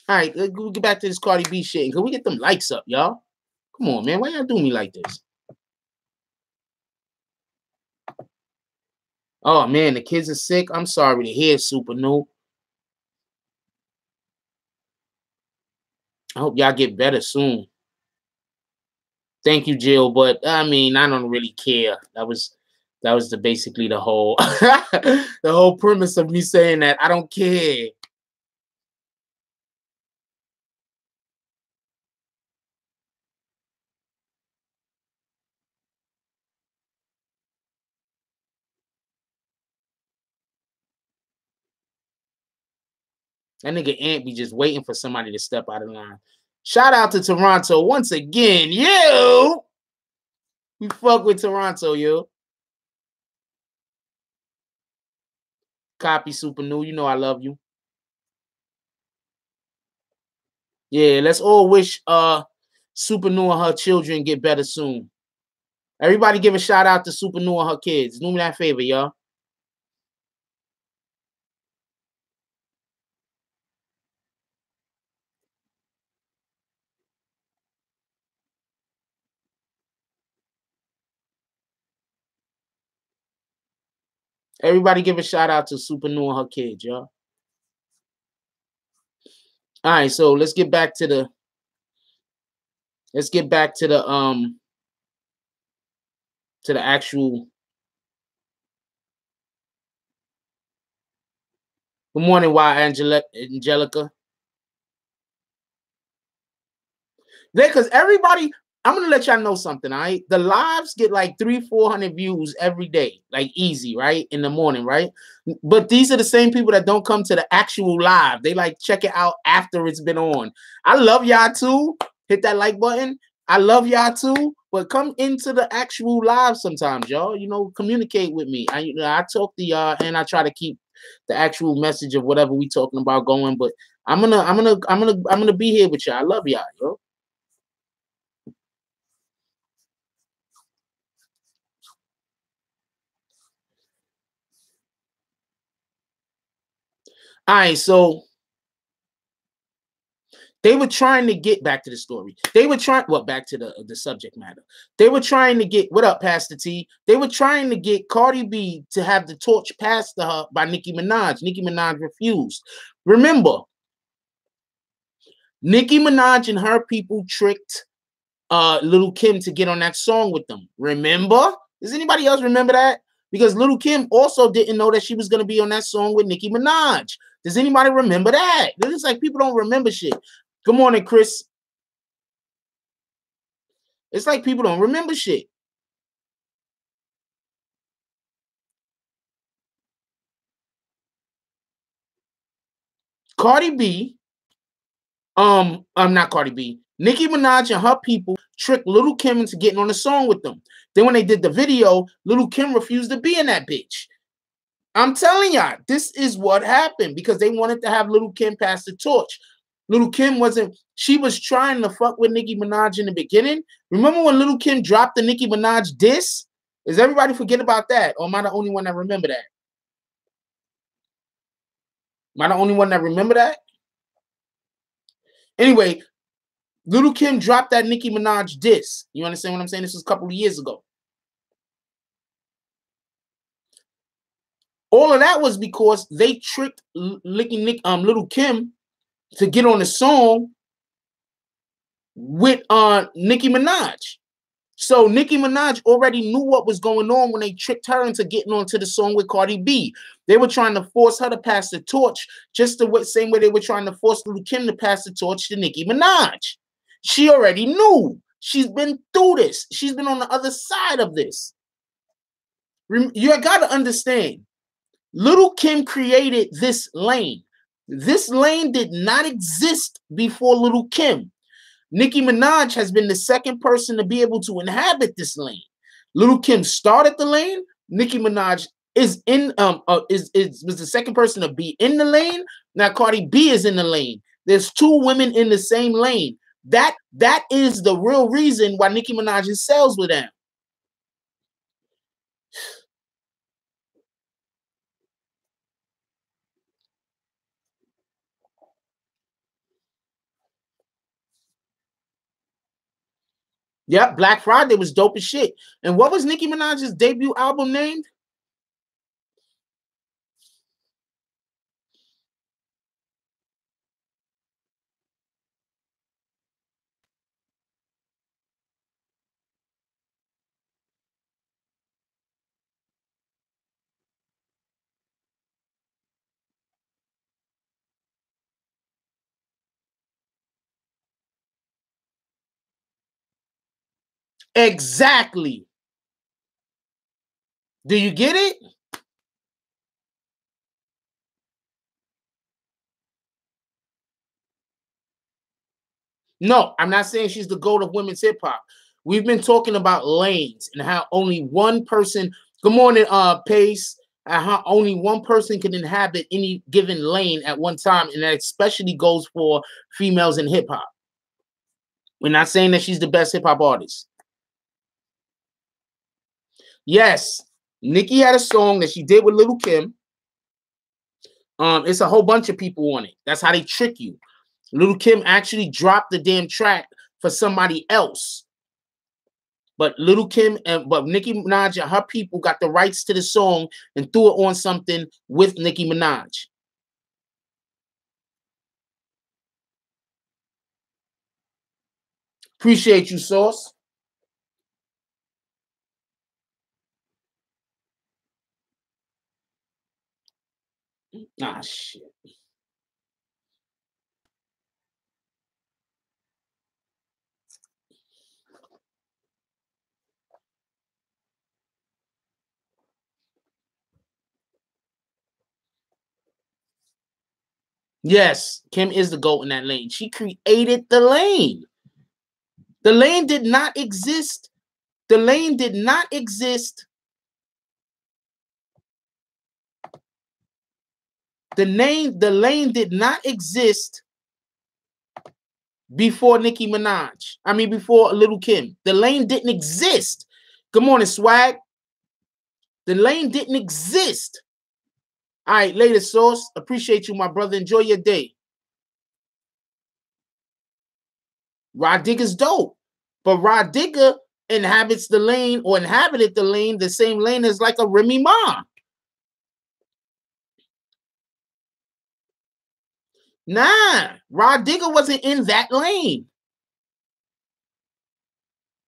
All right, let's get back to this Cardi B shit. Can we get them likes up, y'all? Come on, man. Why y'all do me like this? Oh, man, the kids are sick. I'm sorry to hear, Super New. I hope y'all get better soon. Thank you, Jill. But I mean, I don't really care. That was basically the whole the whole premise of me saying that. I don't care. That nigga Ant be just waiting for somebody to step out of line. Shout out to Toronto once again. You. We fuck with Toronto, yo. Copy, Super New. You know I love you. Yeah, let's all wish Super New and her children get better soon. Everybody give a shout out to Super New and her kids. Do me that favor, y'all. Everybody give a shout out to Super New and her kids, y'all. All right, so let's get back to the actual. Good morning, why Angelica. Because everybody, I'm gonna let y'all know something. All right, the lives get like 300-400 views every day, like easy, right, in the morning, right? But these are the same people that don't come to the actual live. They like check it out after it's been on. I love y'all too. Hit that like button. I love y'all too. But come into the actual live sometimes, y'all. You know, communicate with me. I talk to y'all and I try to keep the actual message of whatever we talking about going. But I'm gonna be here with y'all. I love y'all, yo. All right, so they were trying to get back to the story. They were trying, well, back to the subject matter. They were trying to get, what up, Pastor T? They were trying to get Cardi B to have the torch passed to her by Nicki Minaj. Nicki Minaj refused. Remember, Nicki Minaj and her people tricked Little Kim to get on that song with them. Remember? Does anybody else remember that? Because Little Kim also didn't know that she was going to be on that song with Nicki Minaj. Does anybody remember that? It's like people don't remember shit. Good morning, Chris. It's like people don't remember shit. Cardi B, I'm not Cardi B. Nicki Minaj and her people tricked Little Kim into getting on the song with them. Then when they did the video, Little Kim refused to be in that bitch. I'm telling y'all, this is what happened because they wanted to have Little Kim pass the torch. Little Kim wasn't, she was trying to fuck with Nicki Minaj in the beginning. Remember when Little Kim dropped the Nicki Minaj diss? Does everybody forget about that? Or am I the only one that remember that? Am I the only one that remember that? Anyway, Little Kim dropped that Nicki Minaj diss. You understand what I'm saying? This was a couple of years ago. All of that was because they tricked Little Kim to get on the song with Nicki Minaj. So Nicki Minaj already knew what was going on when they tricked her into getting onto the song with Cardi B. They were trying to force her to pass the torch just the same way they were trying to force Little Kim to pass the torch to Nicki Minaj. She already knew. She's been through this. She's been on the other side of this. You got to understand, Little Kim created this lane. This lane did not exist before Little Kim. Nicki Minaj has been the second person to be able to inhabit this lane. Little Kim started the lane. Nicki Minaj is was the second person to be in the lane. Now Cardi B is in the lane. There's two women in the same lane. That is the real reason why Nicki Minaj's sales were down. Yep, Black Friday was dope as shit. And what was Nicki Minaj's debut album named? Exactly. Do you get it? No, I'm not saying she's the goat of women's hip hop. We've been talking about lanes and how only one person, good morning, Pace, and how only one person can inhabit any given lane at one time, and that especially goes for females in hip hop. We're not saying that she's the best hip hop artist. Yes, Nicki had a song that she did with Little Kim. It's a whole bunch of people on it. That's how they trick you. Little Kim actually dropped the damn track for somebody else. But Little Kim but Nicki Minaj and her people got the rights to the song and threw it on something with Nicki Minaj. Appreciate you, Sauce. Ah, shit. Yes, Kim is the GOAT in that lane. She created the lane. The lane did not exist. The lane did not exist. The lane did not exist before Nicki Minaj. I mean, before Little Kim. The lane didn't exist. Good morning, Swag. The lane didn't exist. All right, later, Sauce. Appreciate you, my brother. Enjoy your day. Rod Digger's dope. But Rod Digger inhabits the lane or inhabited the lane, the same lane as like a Remy Ma. Nah, Rod Digger wasn't in that lane.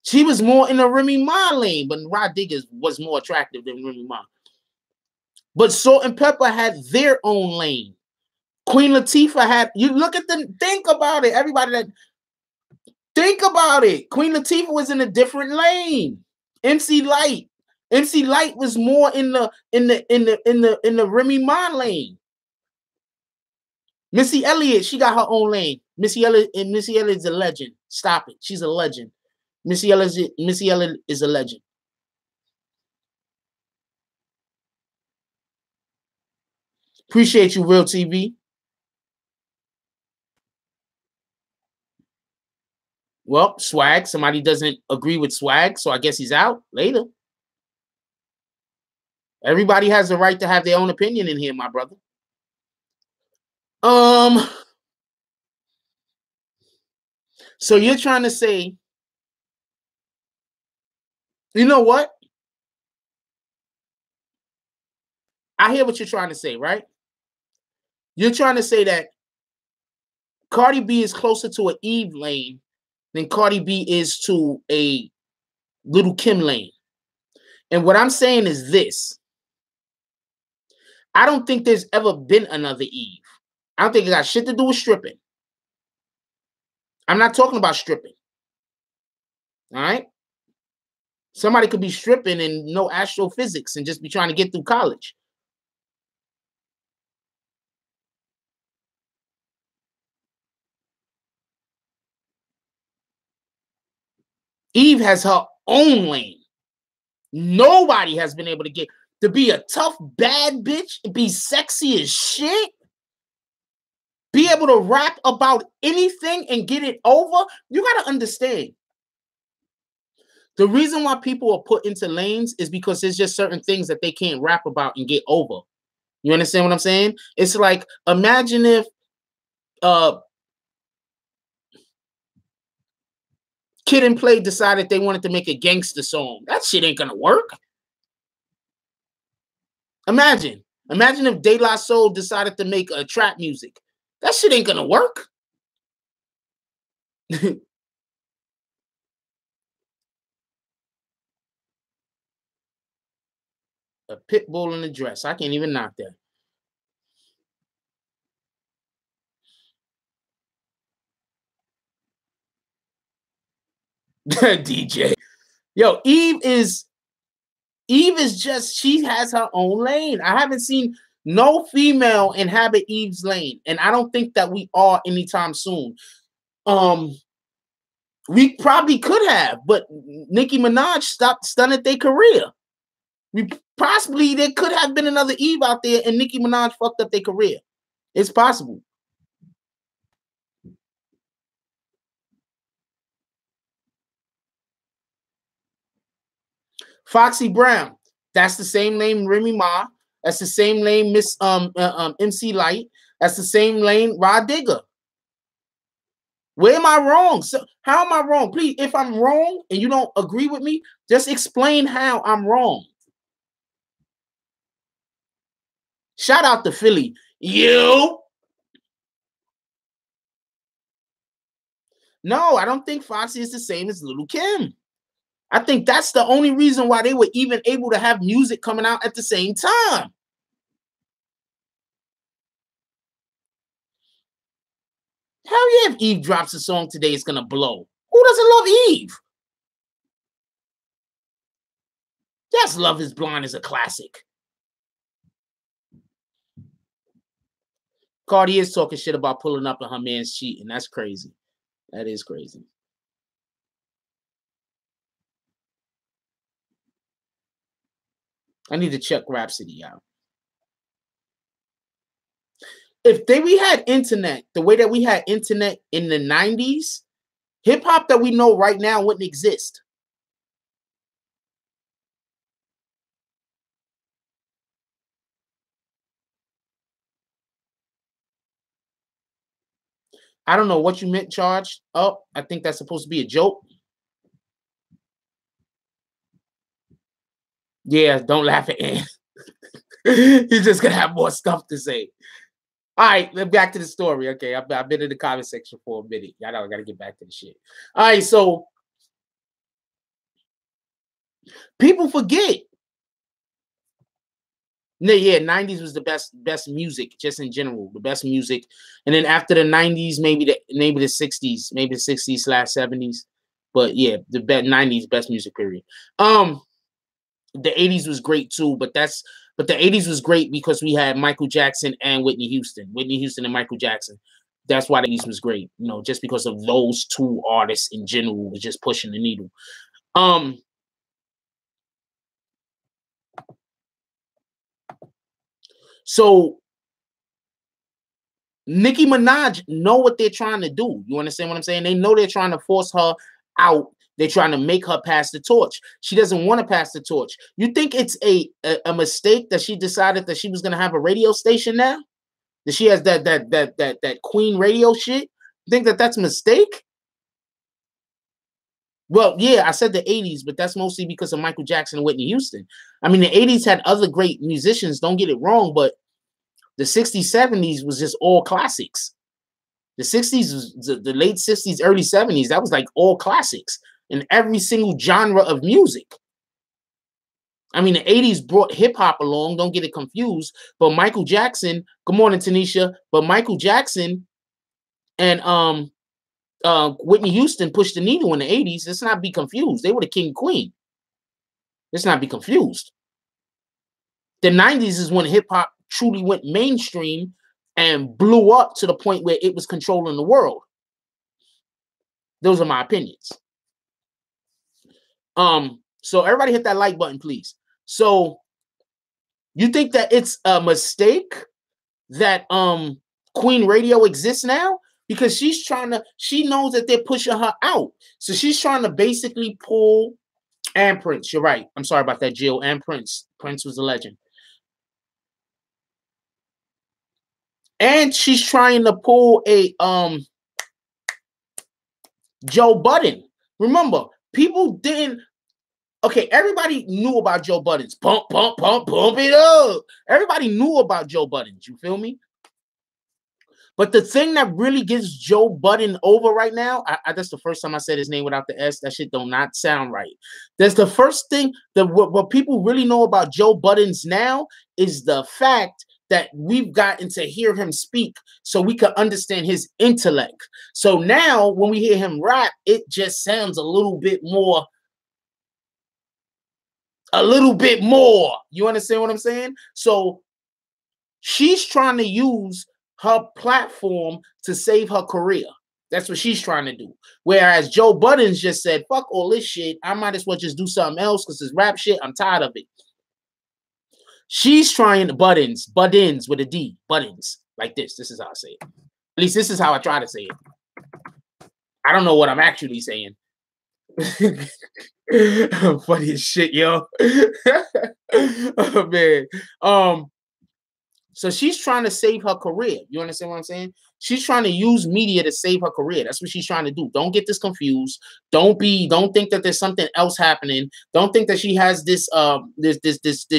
She was more in the Remy Ma lane, but Rod Digger was more attractive than Remy Ma. But Salt and Pepper had their own lane. Queen Latifah had, you look at the, think about it. Everybody that, think about it. Queen Latifah was in a different lane. MC Lyte was more in the Remy Ma lane. Missy Elliott, she got her own lane. Missy Elliott is a legend. Stop it. She's a legend. Missy Elliott is a legend. Appreciate you, Real TV. Well, Swag. Somebody doesn't agree with Swag, so I guess he's out. Later. Everybody has the right to have their own opinion in here, my brother. So you're trying to say, you know what? I hear what you're trying to say, right? You're trying to say that Cardi B is closer to an Eve lane than Cardi B is to a Little Kim lane. And what I'm saying is this. I don't think there's ever been another Eve. I don't think it got shit to do with stripping. I'm not talking about stripping. All right? Somebody could be stripping and know astrophysics and just be trying to get through college. Eve has her own lane. Nobody has been able to get to be a tough, bad bitch, be sexy as shit, be able to rap about anything and get it over. You got to understand. The reason why people are put into lanes is because there's just certain things that they can't rap about and get over. You understand what I'm saying? It's like, imagine if Kid and Play decided they wanted to make a gangster song. That shit ain't gonna work. Imagine if De La Soul decided to make a trap music. That shit ain't gonna work. A pit bull in a dress. I can't even knock that. DJ. Yo, Eve is just, she has her own lane. I haven't seen no female inhabit Eve's lane, and I don't think that we are anytime soon. We probably could have, but Nicki Minaj stunted their career. There could have been another Eve out there, and Nicki Minaj fucked up their career. It's possible. Foxy Brown, that's the same name Remy Ma. That's the same name Miss MC Lyte. That's the same lane Rod Digger. Where am I wrong? So how am I wrong? Please, if I'm wrong and you don't agree with me, just explain how I'm wrong. Shout out to Philly. You. No, I don't think Foxy is the same as Little Kim. I think that's the only reason why they were even able to have music coming out at the same time. Hell yeah, if Eve drops a song today, it's gonna blow. Who doesn't love Eve? Yes, Love Is Blind is a classic. Cardi is talking shit about pulling up and her man's cheating. That's crazy. That is crazy. I need to check Rhapsody out. If we had internet, the way that we had internet in the 90s, hip hop that we know right now wouldn't exist. I don't know what you meant, Charge. Oh, I think that's supposed to be a joke. Yeah, don't laugh at him. He's just gonna have more stuff to say. All right, back to the story. Okay, I've been in the comment section for a minute. Y'all know I gotta get back to the shit. All right, so people forget. Yeah, 90s was the best music, just in general, the best music. And then after the 90s, maybe the 60s, maybe the 60s/70s. But yeah, the 90s best music period. The 80s was great too, but the 80s was great because we had Michael Jackson and Whitney Houston. Whitney Houston and Michael Jackson. That's why the 80s was great, you know, just because of those two artists in general was just pushing the needle. So Nicki Minaj know what they're trying to do. You understand what I'm saying? They know they're trying to force her out. They're trying to make her pass the torch. She doesn't want to pass the torch. You think it's a mistake that she decided that she was going to have a radio station now? That she has that Queen radio shit? You think that that's a mistake? Well, yeah, I said the 80s, but that's mostly because of Michael Jackson and Whitney Houston. I mean, the 80s had other great musicians, don't get it wrong, but the 60s, 70s was just all classics. The 60s was the late 60s, early 70s. That was like all classics in every single genre of music. I mean, the 80s brought hip hop along. Don't get it confused. But Michael Jackson, good morning, Tanisha. But Michael Jackson and Whitney Houston pushed the needle in the 80s. Let's not be confused. They were the king and queen. Let's not be confused. The 90s is when hip hop truly went mainstream and blew up to the point where it was controlling the world. Those are my opinions. So everybody hit that like button, please. So you think that it's a mistake that Queen Radio exists now? Because she knows that they're pushing her out. So she's trying to basically pull, and Prince, you're right. I'm sorry about that, Jill. And Prince. Prince was a legend. And she's trying to pull a Joe Budden. Remember, people didn't. Okay, everybody knew about Joe Budden's pump it up. Everybody knew about Joe Budden's. You feel me? But the thing that really gets Joe Budden over right now, that's the first time I said his name without the S. That shit do not sound right. That's the first thing that what people really know about Joe Budden's now is the fact that we've gotten to hear him speak so we can understand his intellect. So now when we hear him rap, it just sounds a little bit more. You understand what I'm saying? So she's trying to use her platform to save her career. That's what she's trying to do. Whereas Joe Budden's just said, fuck all this shit. I might as well just do something else because this rap shit, I'm tired of it. She's trying Buttons with a D, Buttons, like this. This is how I say it. At least this is how I try to say it. I don't know what I'm actually saying. Funny as shit, yo. Oh man. So she's trying to save her career. You understand what I'm saying? She's trying to use media to save her career. That's what she's trying to do. Don't get this confused. Don't think that there's something else happening. Don't think that she has this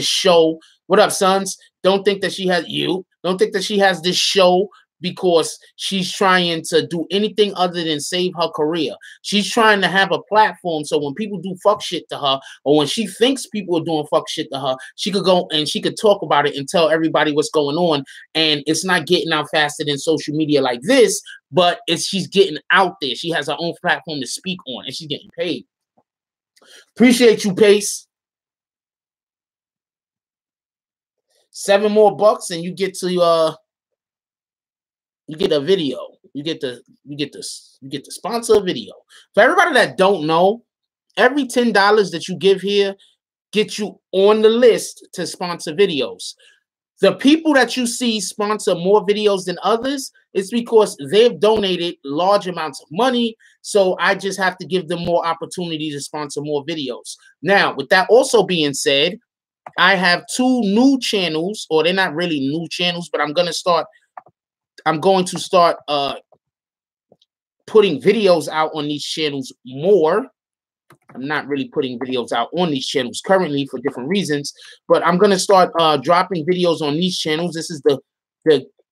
show. What up, sons? Don't think that she has you. Don't think that she has this show because she's trying to do anything other than save her career. She's trying to have a platform so when people do fuck shit to her, or when she thinks people are doing fuck shit to her, she could go and she could talk about it and tell everybody what's going on. And it's not getting out faster than social media like this, but she's getting out there. She has her own platform to speak on, and she's getting paid. Appreciate you, Pace. 7 more bucks, and you get to you get a video. You get to sponsor a video. For everybody that don't know, every $10 that you give here gets you on the list to sponsor videos. The people that you see sponsor more videos than others, it's because they've donated large amounts of money. So I just have to give them more opportunity to sponsor more videos. Now, with that also being said, I have 2 new channels, or they're not really new channels, but I'm going to start putting videos out on these channels more. I'm not really putting videos out on these channels currently for different reasons, but I'm going to start dropping videos on these channels. This is the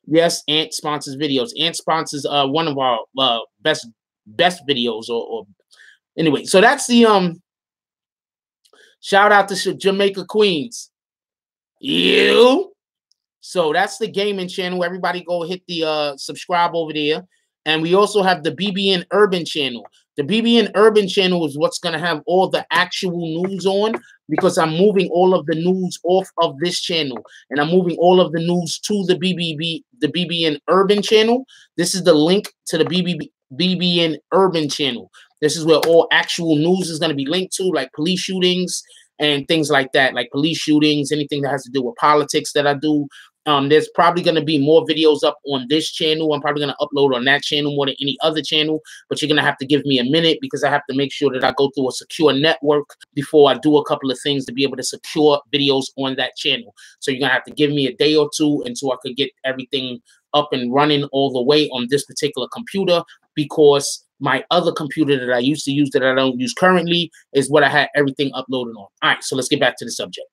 yes, Ant sponsors videos. Ant sponsors one of our best videos or anyway. So that's the shout out to Jamaica Queens. You. So that's the gaming channel. Everybody go hit the subscribe over there. And we also have the BBN Urban channel. The BBN Urban channel is what's going to have all the actual news on, because I'm moving all of the news off of this channel. And I'm moving all of the news to the BBN Urban channel. This is the link to the BBN Urban channel. This is where all actual news is going to be linked to, like police shootings and things like that, like police shootings, anything that has to do with politics that I do. There's probably going to be more videos up on this channel. I'm probably going to upload on that channel more than any other channel, but you're going to have to give me a minute because I have to make sure that I go through a secure network before I do a couple of things to be able to secure videos on that channel. So you're going to have to give me a day or two until I could get everything up and running all the way on this particular computer, because my other computer that I used to use that I don't use currently is what I had everything uploaded on. All right, so let's get back to the subject.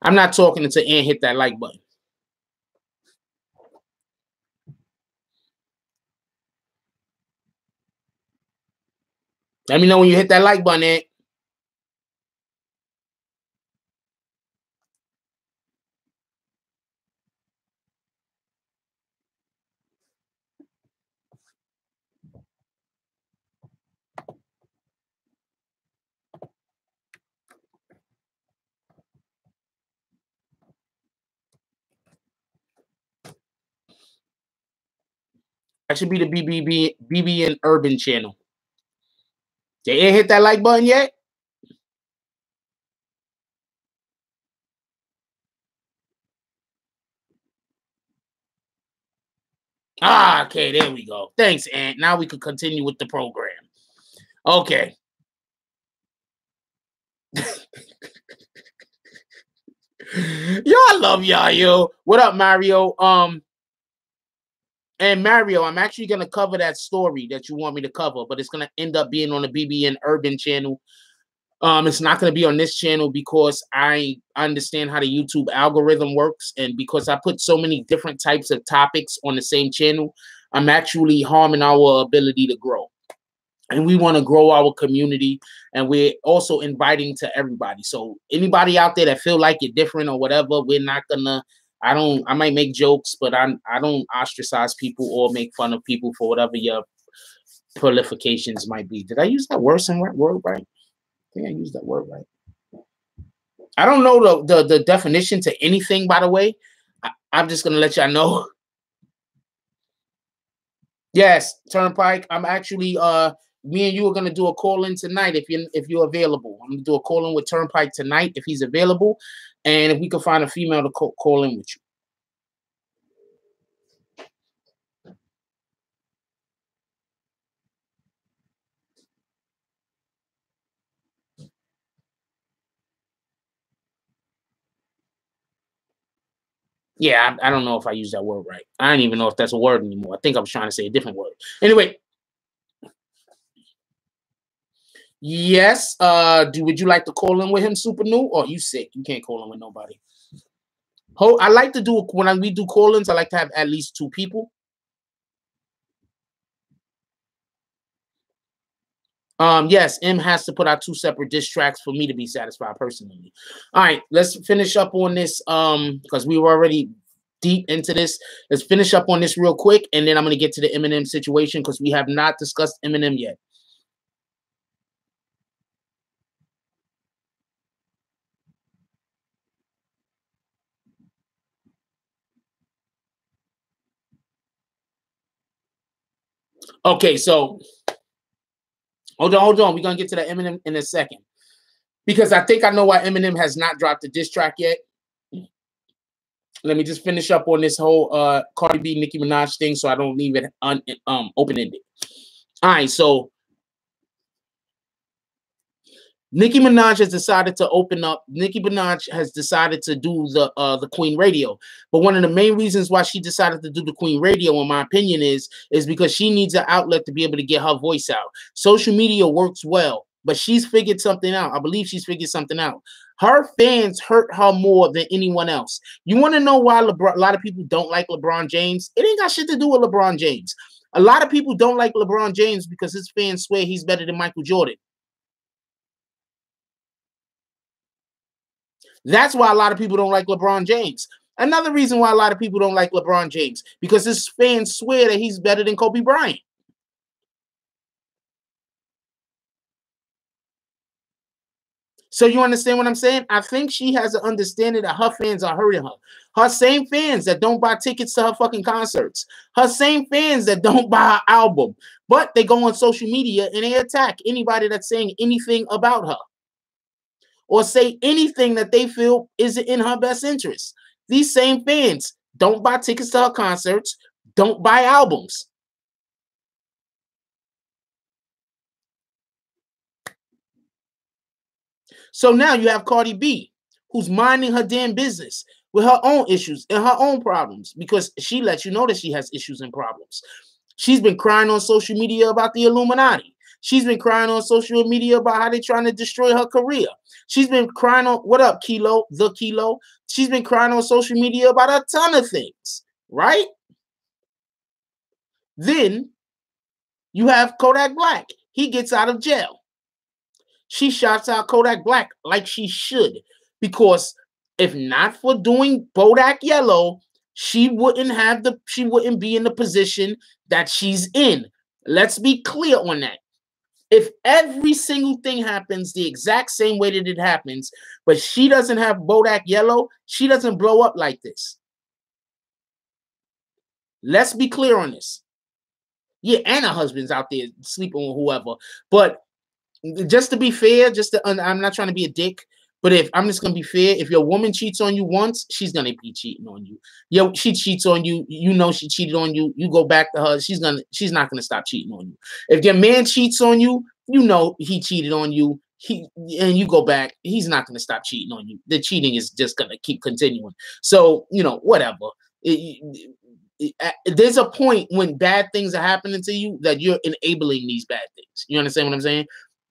I'm not talking until Ann hit that like button. Let me know when you hit that like button, Ann. That should be the BBN Urban channel. Did Ann hit that like button yet? Ah, okay, there we go. Thanks, Ant. Now we can continue with the program. Okay. Yo, I love y'all, yo. What up, Mario? And Mario, I'm actually gonna cover that story that you want me to cover, but it's gonna end up being on the BBN Urban channel. It's not going to be on this channel because I understand how the YouTube algorithm works. And because I put so many different types of topics on the same channel, I'm actually harming our ability to grow. And we want to grow our community. And we're also inviting to everybody. So anybody out there that feel like you're different or whatever, we're not going to, I might make jokes, but I don't ostracize people or make fun of people for whatever your prolifications might be. Did I use that word right? I think I used that word right. I don't know the definition to anything, by the way. I'm just gonna let y'all know. Yes, Turnpike. I'm actually me and you are gonna do a call-in tonight if you're available. I'm gonna do a call-in with Turnpike tonight if he's available, and if we can find a female to call in with you. Yeah, I don't know if I use that word right. I don't even know if that's a word anymore. I think I was trying to say a different word. Anyway, yes. Would you like to call in with him, Super New? Or you sick? You can't call in with nobody. I like to do when we do call-ins. I like to have at least 2 people. Yes, M has to put out 2 separate diss tracks for me to be satisfied personally. All right, let's finish up on this. Because we were already deep into this. Let's finish up on this real quick, and then I'm gonna get to the Eminem situation because we have not discussed Eminem yet. Okay, so hold on. We're gonna get to the Eminem in a second. Because I think I know why Eminem has not dropped a diss track yet. Let me just finish up on this whole Cardi B, Nicki Minaj thing so I don't leave it open-ended. All right, so Nicki Minaj has decided to open up. Nicki Minaj has decided to do the Queen Radio. But one of the main reasons why she decided to do the Queen Radio, in my opinion, is because she needs an outlet to be able to get her voice out. Social media works well, but she's figured something out. I believe she's figured something out. Her fans hurt her more than anyone else. You want to know why a lot of people don't like LeBron James? It ain't got shit to do with LeBron James. A lot of people don't like LeBron James because his fans swear he's better than Michael Jordan. That's why a lot of people don't like LeBron James. Another reason why a lot of people don't like LeBron James, because his fans swear that he's better than Kobe Bryant. So you understand what I'm saying? I think she has an understanding that her fans are hurting her. Her same fans that don't buy tickets to her fucking concerts. Her same fans that don't buy her album. But they go on social media and they attack anybody that's saying anything about her or say anything that they feel isn't in her best interest. These same fans don't buy tickets to her concerts, don't buy albums. So now you have Cardi B, who's minding her damn business with her own issues and her own problems because she lets you know that she has issues and problems. She's been crying on social media about the Illuminati. She's been crying on social media about how they're trying to destroy her career. She's been crying on, what up, Kilo, the Kilo? She's been crying on social media about a ton of things, right? Then you have Kodak Black. He gets out of jail. She shouts out Kodak Black like she should, because if not for doing Bodak Yellow, she wouldn't be in the position that she's in. Let's be clear on that. If every single thing happens the exact same way that it happens, but she doesn't have Bodak Yellow, she doesn't blow up like this. Let's be clear on this. Yeah, and her husband's out there sleeping with whoever. But just to be fair, I'm not trying to be a dick, but if I'm just gonna be fair, if your woman cheats on you once, she's gonna be cheating on you. She cheats on you, you know she cheated on you, you go back to her, she's not gonna stop cheating on you. If your man cheats on you, you know he cheated on you, and you go back, he's not gonna stop cheating on you. The cheating is just gonna keep continuing. So, whatever. There's a point when bad things are happening to you that you're enabling these bad things. You understand what I'm saying?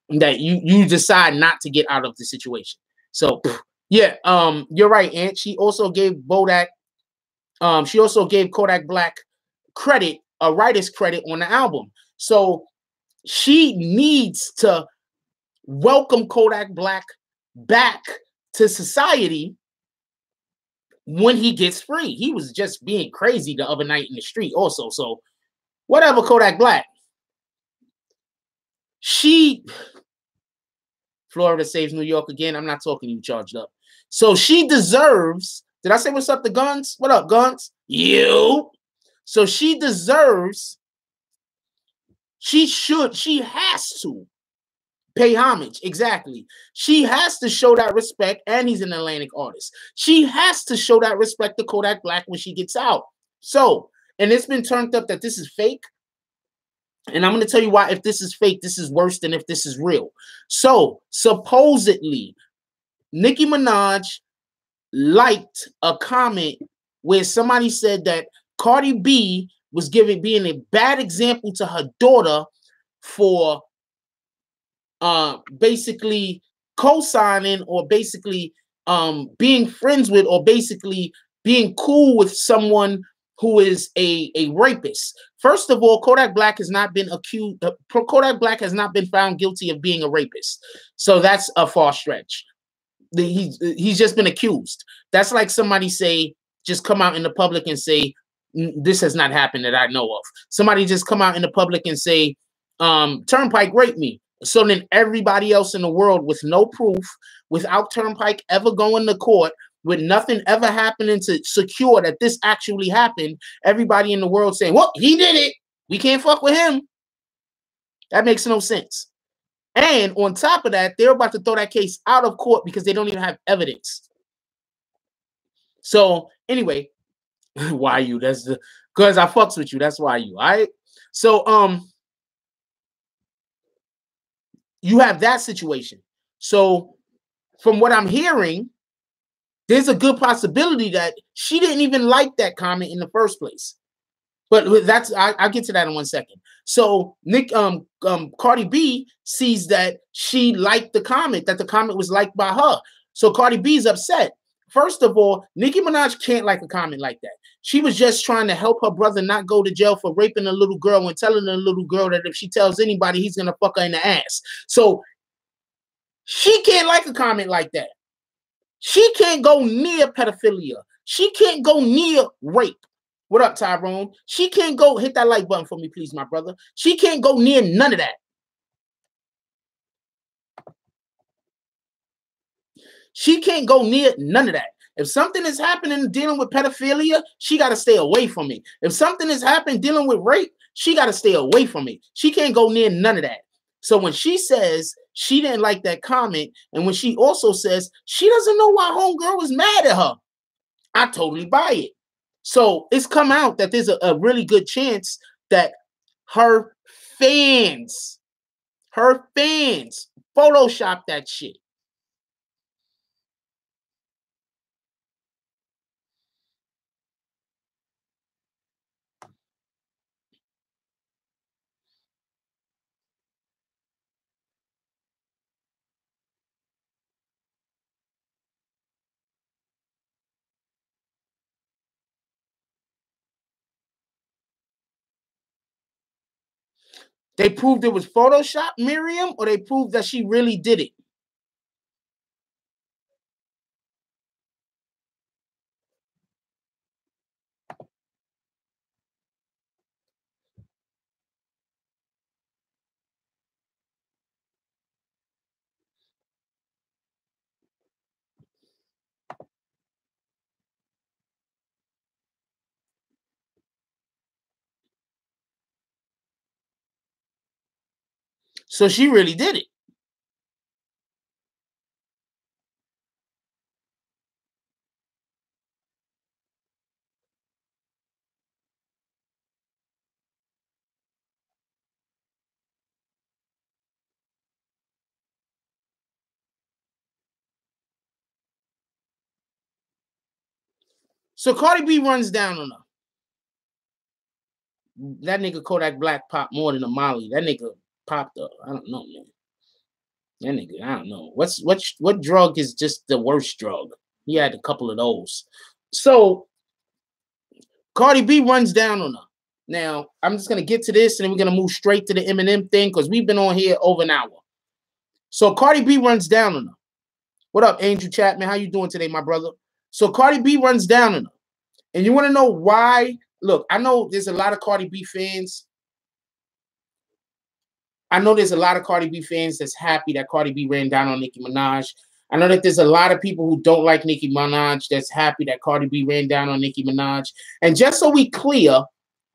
That you decide not to get out of the situation. So yeah, you're right, Aunt. She also gave Kodak Black credit, a writer's credit on the album. So she needs to welcome Kodak Black back to society when he gets free. He was just being crazy the other night in the street also. So whatever, Kodak Black. Florida saves New York again. I'm not talking you charged up. So she deserves. Did I say what's up to Guns? What up, Guns? You. So she deserves. She has to pay homage. Exactly. She has to show that respect, and he's an Atlantic artist. She has to show that respect to Kodak Black when she gets out. So, and it's been turned up that this is fake. And I'm going to tell you why. If this is fake, this is worse than if this is real. So supposedly, Nicki Minaj liked a comment where somebody said that Cardi B was being a bad example to her daughter for basically co-signing or basically being friends with or basically being cool with someone who is a rapist. First of all, Kodak Black has not been accused. Kodak Black has not been found guilty of being a rapist. So that's a far stretch. He's just been accused. That's like somebody say, just come out in the public and say, this has not happened that I know of. Somebody just come out in the public and say, Turnpike raped me. So then everybody else in the world with no proof, without Turnpike ever going to court, with nothing ever happening to secure that this actually happened, everybody in the world saying, well, he did it. We can't fuck with him. That makes no sense. And on top of that, they're about to throw that case out of court because they don't even have evidence. So anyway, why you? That's the because I fucks with you. That's why you. All right. So you have that situation. So from what I'm hearing, there's a good possibility that she didn't even like that comment in the first place. But that's I'll get to that in 1 second. So Cardi B sees that she liked the comment, that the comment was liked by her. So Cardi B's upset. First of all, Nicki Minaj can't like a comment like that. She was just trying to help her brother not go to jail for raping a little girl and telling the little girl that if she tells anybody, he's gonna fuck her in the ass. So she can't like a comment like that. She can't go near pedophilia. She can't go near rape. What up, Tyrone? She can't go, hit that like button for me, please, my brother. She can't go near none of that. She can't go near none of that. If something is happening dealing with pedophilia, she got to stay away from me. If something is happening dealing with rape, she got to stay away from me. She can't go near none of that. So when she says she didn't like that comment, and when she also says she doesn't know why homegirl was mad at her, I totally buy it. So it's come out that there's a really good chance that her fans Photoshop that shit. They proved it was Photoshop, Miriam, or they proved that she really did it? So she really did it. So Cardi B runs down on her. That nigga Kodak Black popped more than a Molly. That nigga popped up. I don't know, man. That nigga, I don't know. What drug is just the worst drug? He had a couple of those. So Cardi B runs down on her. Now, I'm just gonna get to this and then we're gonna move straight to the Eminem thing because we've been on here over an hour. So Cardi B runs down on her. What up, Angel Chapman? How you doing today, my brother? So Cardi B runs down on her. And you want to know why? Look, I know there's a lot of Cardi B fans. I know there's a lot of Cardi B fans that's happy that Cardi B ran down on Nicki Minaj. I know that there's a lot of people who don't like Nicki Minaj that's happy that Cardi B ran down on Nicki Minaj. And just so we clear,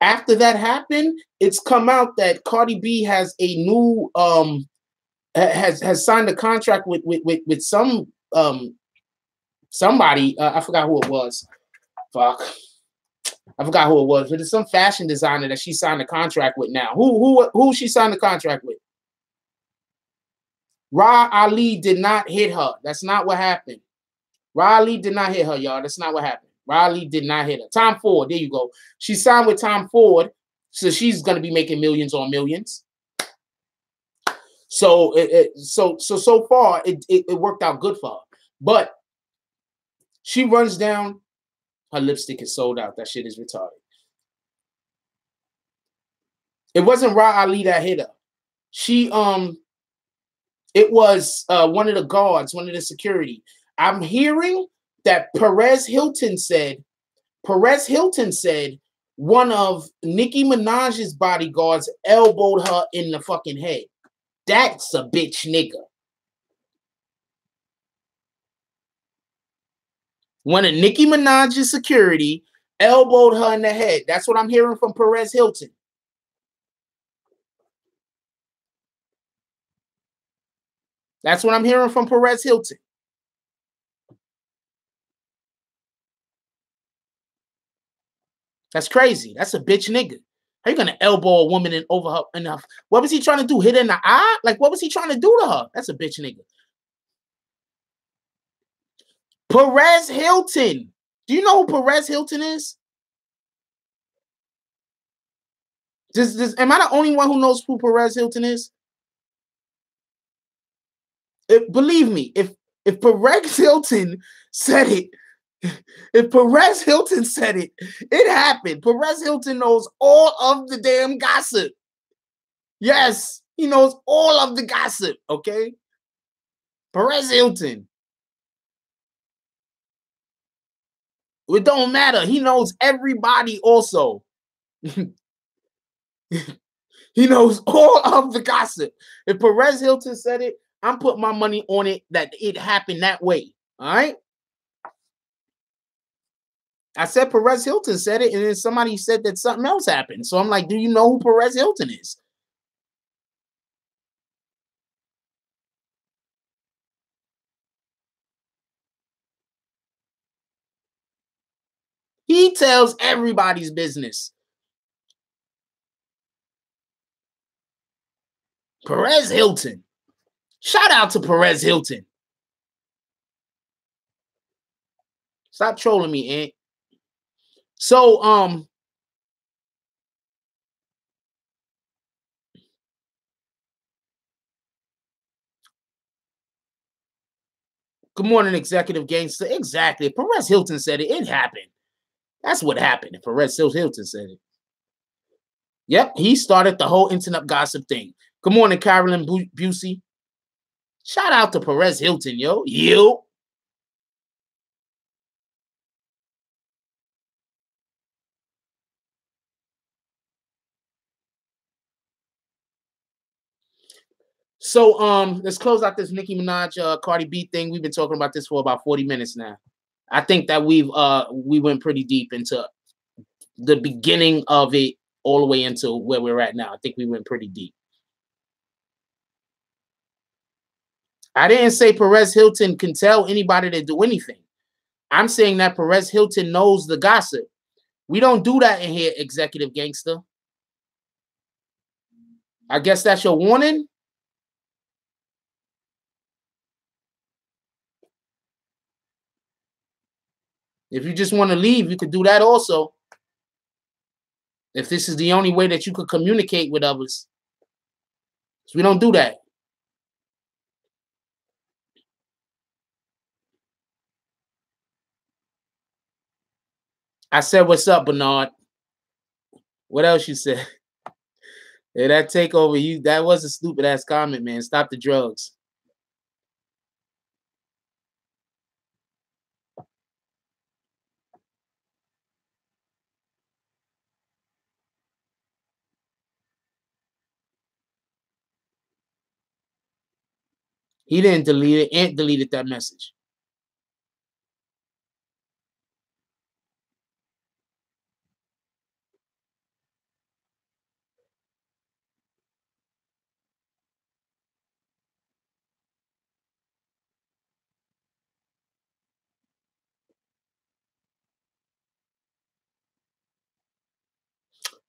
after that happened, it's come out that Cardi B has a new has signed a contract with some somebody. I forgot who it was. Fuck. I forgot who it was, but it's some fashion designer that she signed a contract with now. Who she signed the contract with? Ra Ali did not hit her. That's not what happened. Ra Ali did not hit her, y'all. That's not what happened. Riley did not hit her. Tom Ford, there you go. She signed with Tom Ford, so she's gonna be making millions on millions. So so far it worked out good for her. But she runs down, her lipstick is sold out. That shit is retarded. It wasn't Ra Ali that hit her. She it was one of the guards, one of the security. I'm hearing that Perez Hilton said one of Nicki Minaj's bodyguards elbowed her in the fucking head. That's a bitch nigga. One of Nicki Minaj's security elbowed her in the head. That's what I'm hearing from Perez Hilton. That's what I'm hearing from Perez Hilton. That's crazy. That's a bitch nigga. How you gonna elbow a woman in over her enough? What was he trying to do? Hit her in the eye? Like, what was he trying to do to her? That's a bitch nigga. Perez Hilton. Do you know who Perez Hilton is? Am I the only one who knows who Perez Hilton is? Believe me, if Perez Hilton said it, if Perez Hilton said it, it happened. Perez Hilton knows all of the damn gossip. Yes, he knows all of the gossip, okay? Perez Hilton. It don't matter. He knows everybody also. He knows all of the gossip. If Perez Hilton said it, I'm putting my money on it that it happened that way. All right? I said Perez Hilton said it, and then somebody said that something else happened. So I'm like, do you know who Perez Hilton is? He tells everybody's business. Perez Hilton. Shout out to Perez Hilton. Stop trolling me, Aunt. So, good morning, executive gangster. Exactly. Perez Hilton said it. It happened. That's what happened. Perez Hilton said it. Yep, he started the whole internet gossip thing. Good morning, Carolyn Busey. Shout out to Perez Hilton, yo. Yo. So let's close out this Nicki Minaj Cardi B thing. We've been talking about this for about 40 minutes now. I think that we went pretty deep into the beginning of it all the way into where we're at now. I think we went pretty deep. I didn't say Perez Hilton can tell anybody to do anything. I'm saying that Perez Hilton knows the gossip. We don't do that in here, executive gangster. I guess that's your warning. If you just want to leave, you could do that also. If this is the only way that you could communicate with others. So we don't do that. I said, what's up, Bernard? What else you said? Hey, that takeover, that was a stupid ass comment, man. Stop the drugs. He didn't delete it. Ant deleted that message.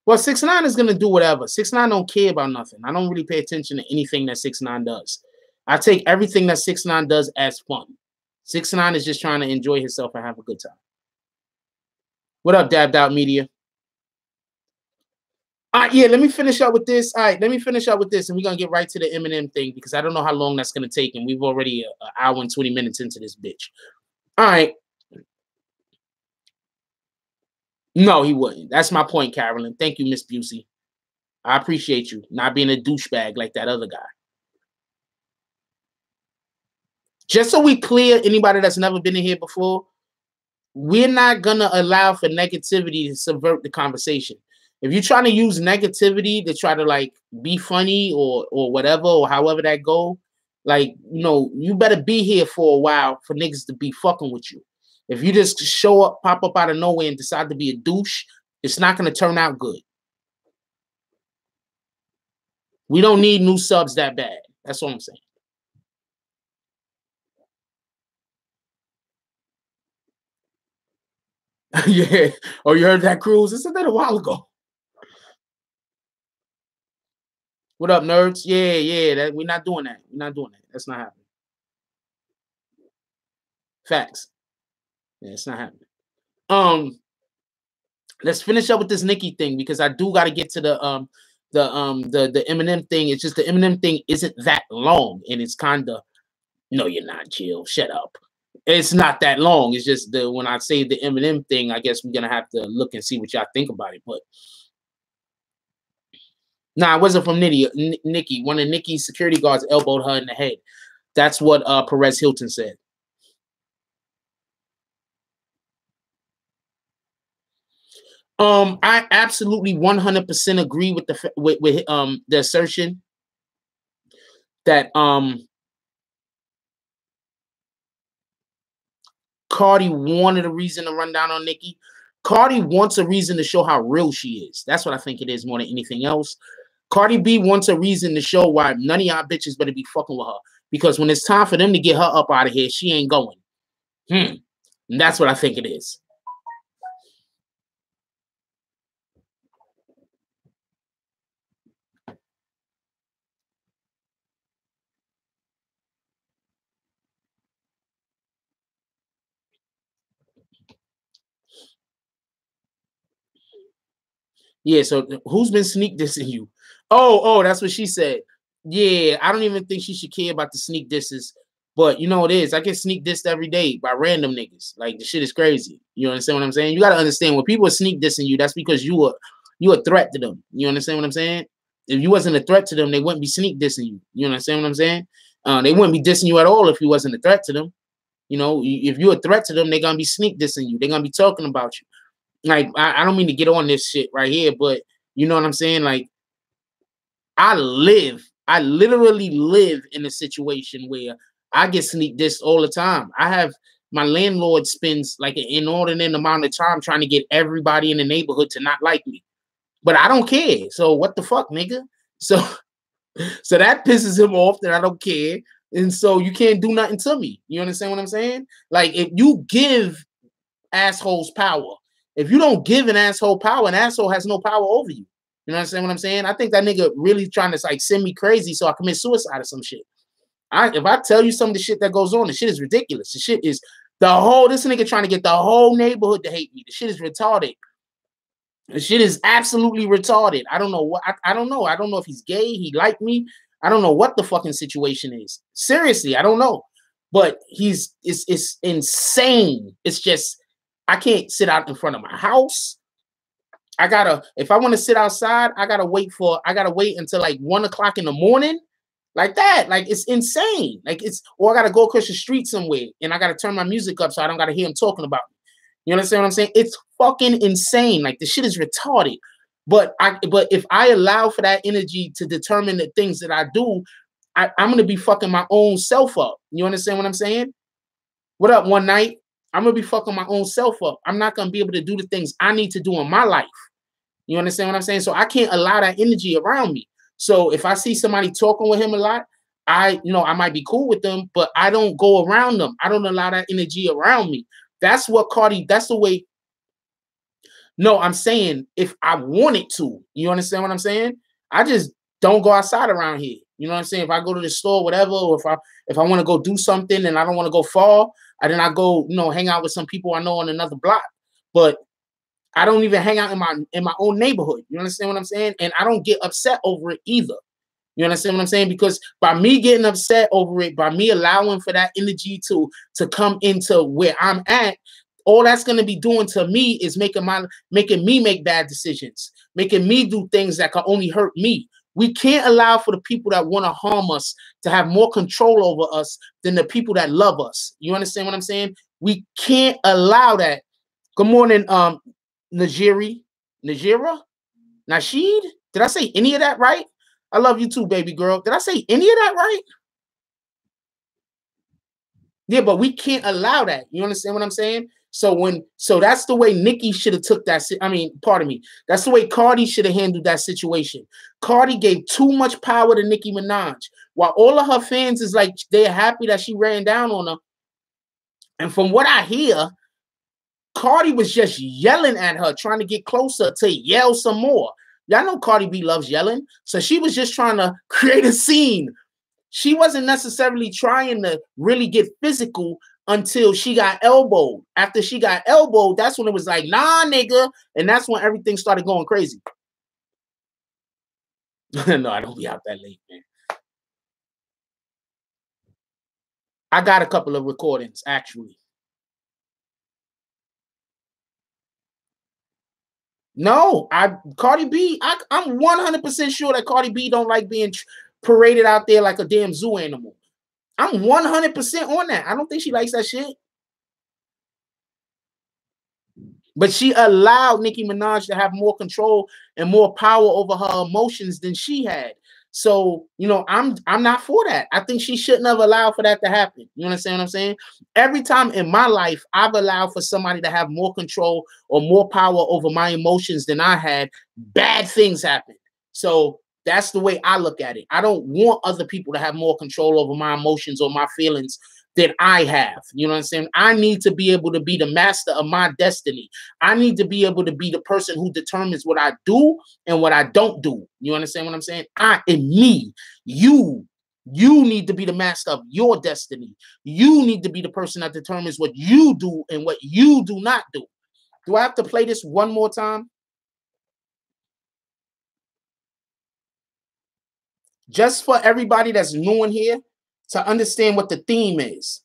Well, 6ix9ine is gonna do whatever. 6ix9ine don't care about nothing. I don't really pay attention to anything that 6ix9ine does. I take everything that 6ix9ine does as fun. 6ix9ine is just trying to enjoy himself and have a good time. What up, Dabbed Out Media? Yeah, let me finish up with this. All right, let me finish up with this, and we're gonna get right to the Eminem thing because I don't know how long that's gonna take, and we've already an hour and 20 minutes into this bitch. All right. No, he wouldn't. That's my point, Carolyn. Thank you, Miss Busey. I appreciate you not being a douchebag like that other guy. Just so we clear, anybody that's never been in here before, we're not gonna allow for negativity to subvert the conversation. If you're trying to use negativity to try to like be funny or whatever or however that go, like you better be here for a while for niggas to be fucking with you. If you just show up, pop up out of nowhere and decide to be a douche, it's not gonna turn out good. We don't need new subs that bad. That's what I'm saying. Yeah. Oh, you heard that, Cruz? I said that a while ago. What up, nerds? Yeah. That we're not doing that. We're not doing that. That's not happening. Facts. Yeah, it's not happening. Let's finish up with this Nicki thing because I do got to get to the Eminem thing. It's just the Eminem thing isn't that long, and it's kind of no, you're not, Jill. Shut up. It's not that long. It's just when I say the Eminem thing, I guess we're gonna have to look and see what y'all think about it. But nah, it wasn't from Nicki. One of Nicki's security guards elbowed her in the head. That's what Perez Hilton said. I absolutely 100% agree with the assertion that Cardi wanted a reason to run down on Nicki. Cardi wants a reason to show how real she is. That's what I think it is more than anything else. Cardi B wants a reason to show why none of y'all bitches better be fucking with her. Because when it's time for them to get her up out of here, she ain't going. And that's what I think it is. Yeah, so who's been sneak dissing you? Oh, that's what she said. Yeah, I don't even think she should care about the sneak disses. But you know what it is? I get sneak dissed every day by random niggas. Like the shit is crazy. You understand what I'm saying? You gotta understand when people are sneak dissing you, that's because you a threat to them. You understand what I'm saying? If you wasn't a threat to them, they wouldn't be sneak dissing you. You understand what I'm saying? They wouldn't be dissing you at all if you wasn't a threat to them. If you're a threat to them, they're gonna be sneak dissing you. They're gonna be talking about you. Like, I don't mean to get on this shit right here, but you know what I'm saying? Like, I literally live in a situation where I get sneak dissed all the time. My landlord spends like an inordinate amount of time trying to get everybody in the neighborhood to not like me. But I don't care. So what the fuck, nigga? So that pisses him off that I don't care. And so you can't do nothing to me. You understand what I'm saying? Like, if you give assholes power, if you don't give an asshole power, an asshole has no power over you. You understand what I'm saying? I think that nigga really trying to like send me crazy so I commit suicide or some shit. If I tell you some of the shit that goes on, the shit is ridiculous. The shit is this nigga trying to get the whole neighborhood to hate me. The shit is retarded. The shit is absolutely retarded. I don't know what I don't know. I don't know if he's gay, he liked me. I don't know what the fucking situation is. Seriously, I don't know. But it's insane. It's just I can't sit out in front of my house. If I want to sit outside, I gotta wait until like 1 o'clock in the morning. Like that. Like it's insane. Or I gotta go across the street somewhere and I gotta turn my music up so I don't gotta hear him talking about me. You understand what I'm saying? It's fucking insane. Like the shit is retarded. But if I allow for that energy to determine the things that I do, I'm gonna be fucking my own self up. You understand what I'm saying? What up, one night? I'm gonna be fucking my own self up. I'm not gonna be able to do the things I need to do in my life. You understand what I'm saying? So I can't allow that energy around me. So if I see somebody talking with him a lot, I might be cool with them, but I don't go around them. I don't allow that energy around me. That's the way. No, I'm saying if I wanted to, you understand what I'm saying? I just don't go outside around here. You know what I'm saying? If I go to the store, whatever, or if I want to go do something and I don't want to go far, then I go, hang out with some people I know on another block. But I don't even hang out in my own neighborhood. You understand what I'm saying? And I don't get upset over it either. You understand what I'm saying? Because by me getting upset over it, by me allowing for that energy to come into where I'm at, all that's going to be doing to me is making me make bad decisions, making me do things that can only hurt me. We can't allow for the people that want to harm us to have more control over us than the people that love us. You understand what I'm saying? We can't allow that. Good morning, Najira? Nasheed? Did I say any of that right? I love you too, baby girl. Did I say any of that right? Yeah, but we can't allow that. You understand what I'm saying? So that's the way Nicki should have took that. I mean, pardon me. That's the way Cardi should have handled that situation. Cardi gave too much power to Nicki Minaj. While all of her fans is like, they're happy that she ran down on her. And from what I hear, Cardi was just yelling at her, trying to get closer to yell some more. Y'all know Cardi B loves yelling. So she was just trying to create a scene. She wasn't necessarily trying to really get physical until she got elbowed. After she got elbowed, that's when it was like, nah, nigga. And that's when everything started going crazy. No, I don't be out that late, man. I got a couple of recordings, actually. No, Cardi B, I'm 100% sure that Cardi B don't like being paraded out there like a damn zoo animal. I'm 100% on that. I don't think she likes that shit. But she allowed Nicki Minaj to have more control and more power over her emotions than she had. So, you know, I'm not for that. I think she shouldn't have allowed for that to happen. You understand what I'm saying? Every time in my life, I've allowed for somebody to have more control or more power over my emotions than I had, bad things happen. So that's the way I look at it. I don't want other people to have more control over my emotions or my feelings than I have. You know what I'm saying? I need to be able to be the master of my destiny. I need to be able to be the person who determines what I do and what I don't do. You understand what I'm saying? I am me. You need to be the master of your destiny. You need to be the person that determines what you do and what you do not do. Do I have to play this one more time? Just for everybody that's new in here to understand what the theme is.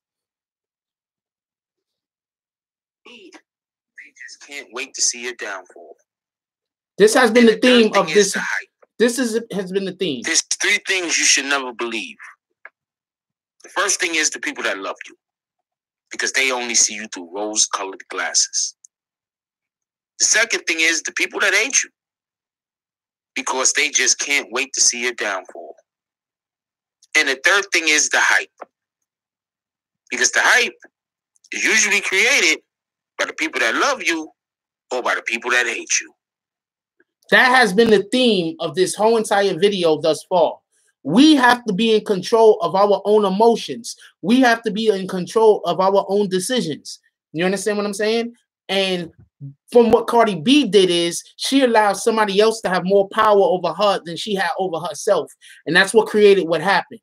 They just can't wait to see your downfall. This has been the theme of this. This has been the theme. There's three things you should never believe. The first thing is the people that love you, because they only see you through rose-colored glasses. The second thing is the people that hate you, because they just can't wait to see your downfall. And the third thing is the hype, because the hype is usually created by the people that love you or by the people that hate you. That has been the theme of this whole entire video thus far. We have to be in control of our own emotions. We have to be in control of our own decisions. You understand what I'm saying? And from what Cardi B did is she allowed somebody else to have more power over her than she had over herself. And that's what created what happened.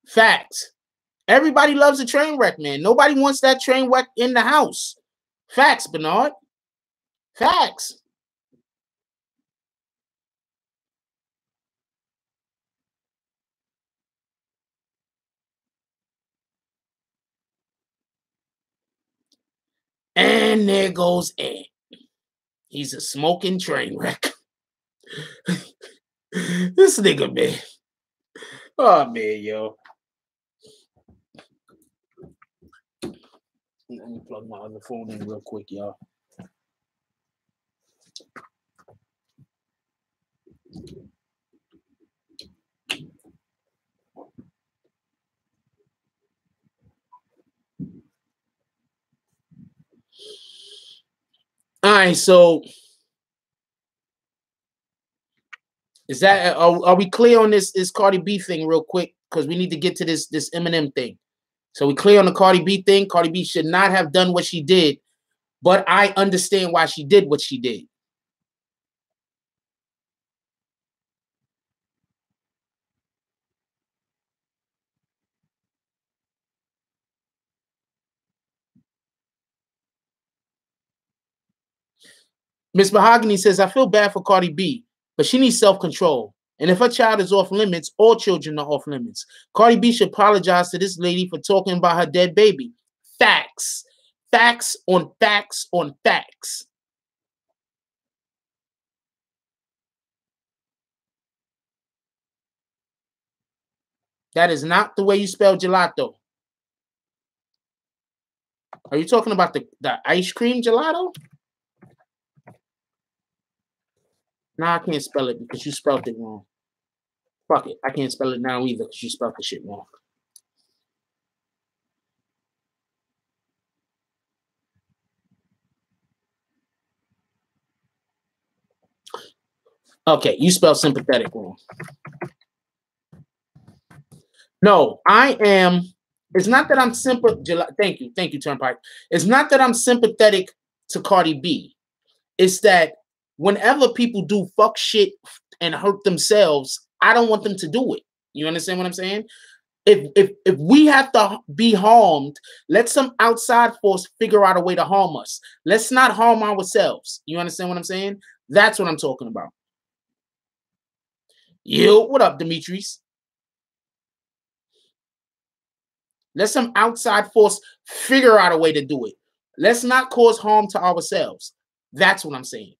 Facts. Everybody loves a train wreck, man. Nobody wants that train wreck in the house. Facts, Bernard. Facts. And there goes Ed. He's a smoking train wreck. This nigga, man. Oh, man, yo. Let me plug my other phone in real quick, y'all. All right, so is that are we clear on this Cardi B thing real quick? Because we need to get to this Eminem thing. So we clear on the Cardi B thing. Cardi B should not have done what she did, but I understand why she did what she did. Miss Mahogany says, I feel bad for Cardi B, but she needs self-control. And if her child is off limits, all children are off limits. Cardi B should apologize to this lady for talking about her dead baby. Facts. Facts on facts on facts. That is not the way you spell gelato. Are you talking about the ice cream gelato? No, I can't spell it because you spelled it wrong. Fuck it. I can't spell it now either because you spelled the shit wrong. Okay, you spelled sympathetic wrong. No, I am. It's not that I'm sympathetic. Thank you, Turnpike. It's not that I'm sympathetic to Cardi B. It's that whenever people do fuck shit and hurt themselves, I don't want them to do it. You understand what I'm saying? If we have to be harmed, let some outside force figure out a way to harm us. Let's not harm ourselves. You understand what I'm saying? That's what I'm talking about. Yo, what up, Demetrius? Let some outside force figure out a way to do it. Let's not cause harm to ourselves. That's what I'm saying.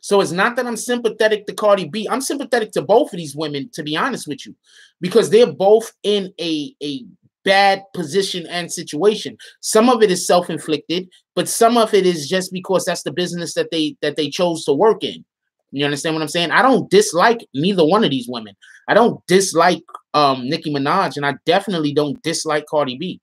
So it's not that I'm sympathetic to Cardi B. I'm sympathetic to both of these women, to be honest with you, because they're both in a bad position and situation. Some of it is self-inflicted, but some of it is just because that's the business that they chose to work in. You understand what I'm saying? I don't dislike neither one of these women. I don't dislike Nicki Minaj, and I definitely don't dislike Cardi B.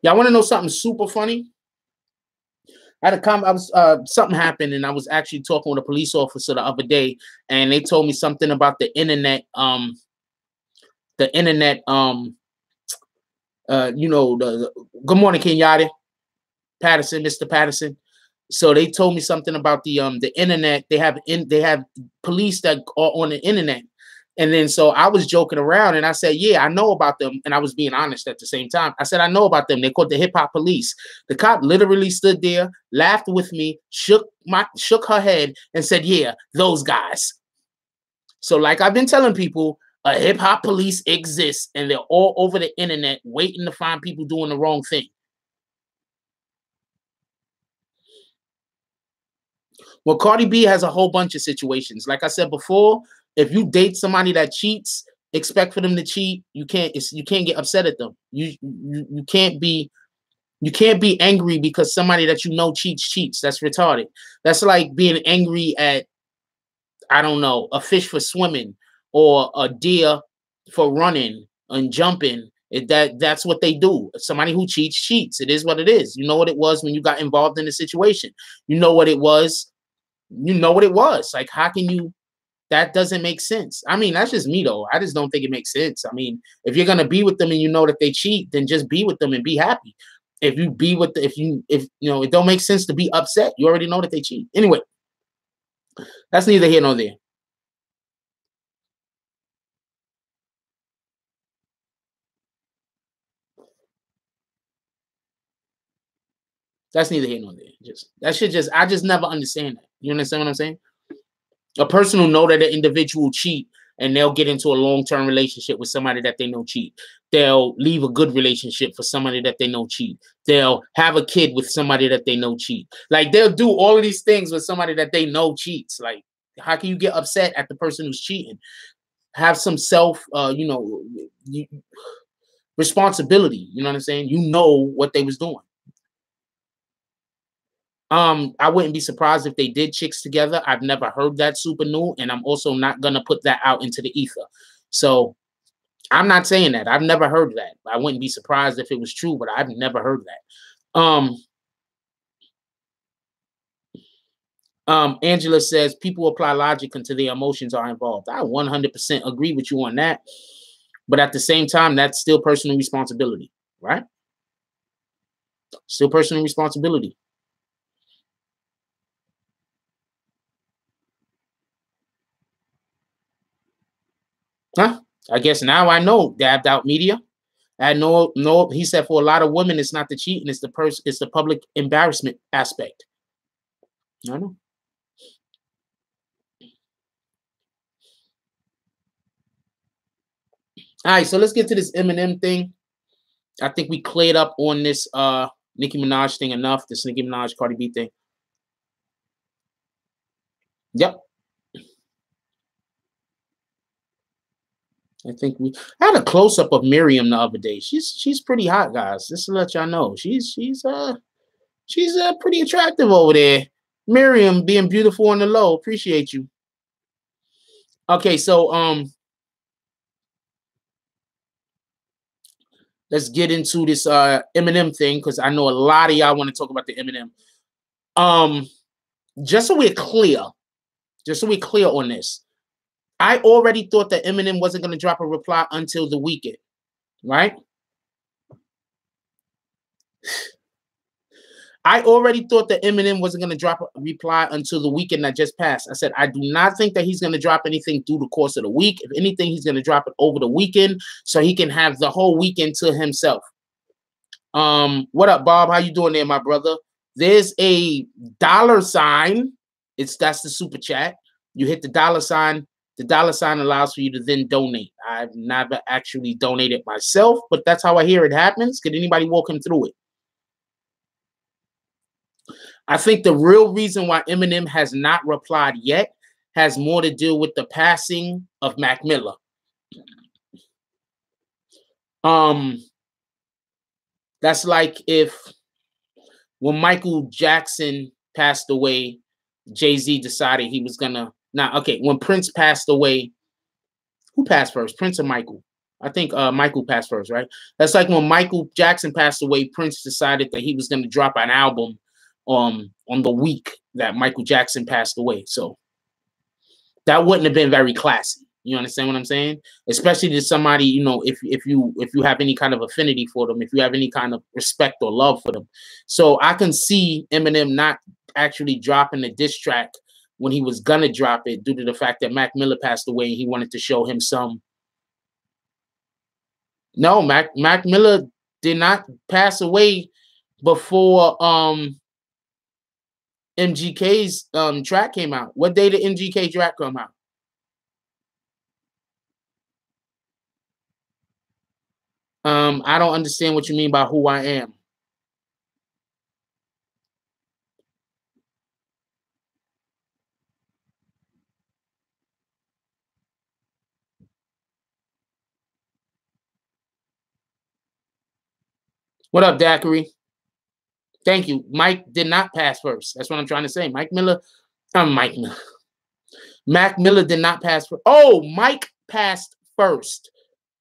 Y'all want to know something super funny? I had I was something happened, and I was actually talking with a police officer the other day, and they told me something about the internet. You know, the good morning, Kenyatta Patterson, Mr. Patterson. So they told me something about the internet. They have police that are on the internet. And then so I was joking around and I said, yeah, I know about them. And I was being honest at the same time. I said, I know about them. They're called the hip hop police. The cop literally stood there, laughed with me, shook her head and said, yeah, those guys. So like I've been telling people, a hip hop police exists and they're all over the internet waiting to find people doing the wrong thing. Well, Cardi B has a whole bunch of situations. Like I said before, if you date somebody that cheats, expect for them to cheat. You can't get upset at them. You can't be angry because somebody that you know cheats. That's retarded. That's like being angry at, I don't know, a fish for swimming or a deer for running and jumping. That's what they do. Somebody who cheats. It is what it is. You know what it was when you got involved in the situation. You know what it was. You know what it was. Like, how can you? That doesn't make sense. I mean, that's just me though. I just don't think it makes sense. I mean, if you're gonna be with them and you know that they cheat, then just be with them and be happy. If you be with if you know it don't make sense to be upset. You already know that they cheat. Anyway, that's neither here nor there. That's neither here nor there. I just never understand that. You understand what I'm saying? A person who know that an individual cheat and they'll get into a long-term relationship with somebody that they know cheat. They'll leave a good relationship for somebody that they know cheat. They'll have a kid with somebody that they know cheat. Like they'll do all of these things with somebody that they know cheats. Like, how can you get upset at the person who's cheating? Have some self, responsibility. You know what I'm saying? You know what they was doing. I wouldn't be surprised if they did chicks together. I've never heard that super new, and I'm also not gonna put that out into the ether. So I'm not saying that. I've never heard that. I wouldn't be surprised if it was true, but I've never heard that. Angela says people apply logic until their emotions are involved. I 100% agree with you on that. But at the same time, that's still personal responsibility, right? Still personal responsibility. Huh? I guess now I know, dabbed out media. I know, he said for a lot of women, it's not the cheating, it's the public embarrassment aspect. I know. All right, so let's get to this Eminem thing. I think we cleared up on this Nicki Minaj thing enough, this Nicki Minaj Cardi B thing. Yep. I think I had a close-up of Miriam the other day. She's pretty hot, guys. Just to let y'all know. She's pretty attractive over there. Miriam being beautiful on the low. Appreciate you. Okay, so let's get into this Eminem thing, because I know a lot of y'all want to talk about the Eminem. Just so we're clear on this, I already thought that Eminem wasn't going to drop a reply until the weekend, right? I already thought that Eminem wasn't going to drop a reply until the weekend that just passed. I said, I do not think that he's going to drop anything through the course of the week. If anything, he's going to drop it over the weekend so he can have the whole weekend to himself. What up, Bob? How you doing there, my brother? There's a $sign. That's the super chat. You hit the $sign. The $sign allows for you to then donate. I've never actually donated myself, but that's how I hear it happens. Could anybody walk him through it? I think the real reason why Eminem has not replied yet has more to do with the passing of Mac Miller. That's like if when Michael Jackson passed away, Jay-Z decided he was gonna when Prince passed away, who passed first? Prince or Michael? I think Michael passed first, right? That's like when Michael Jackson passed away, Prince decided that he was gonna drop an album on the week that Michael Jackson passed away. So that wouldn't have been very classy. You understand what I'm saying? Especially to somebody, you know, if you have any kind of affinity for them, if you have any kind of respect or love for them. So I can see Eminem not actually dropping the diss track when he was gonna drop it, due to the fact that Mac Miller passed away and he wanted to show him some. No, Mac Miller did not pass away before MGK's track came out. What day did MGK track come out? I don't understand what you mean by who I am. What up, Daiquiri? Thank you. Mike did not pass first. That's what I'm trying to say. Mac Miller did not pass first. Oh, Mike passed first.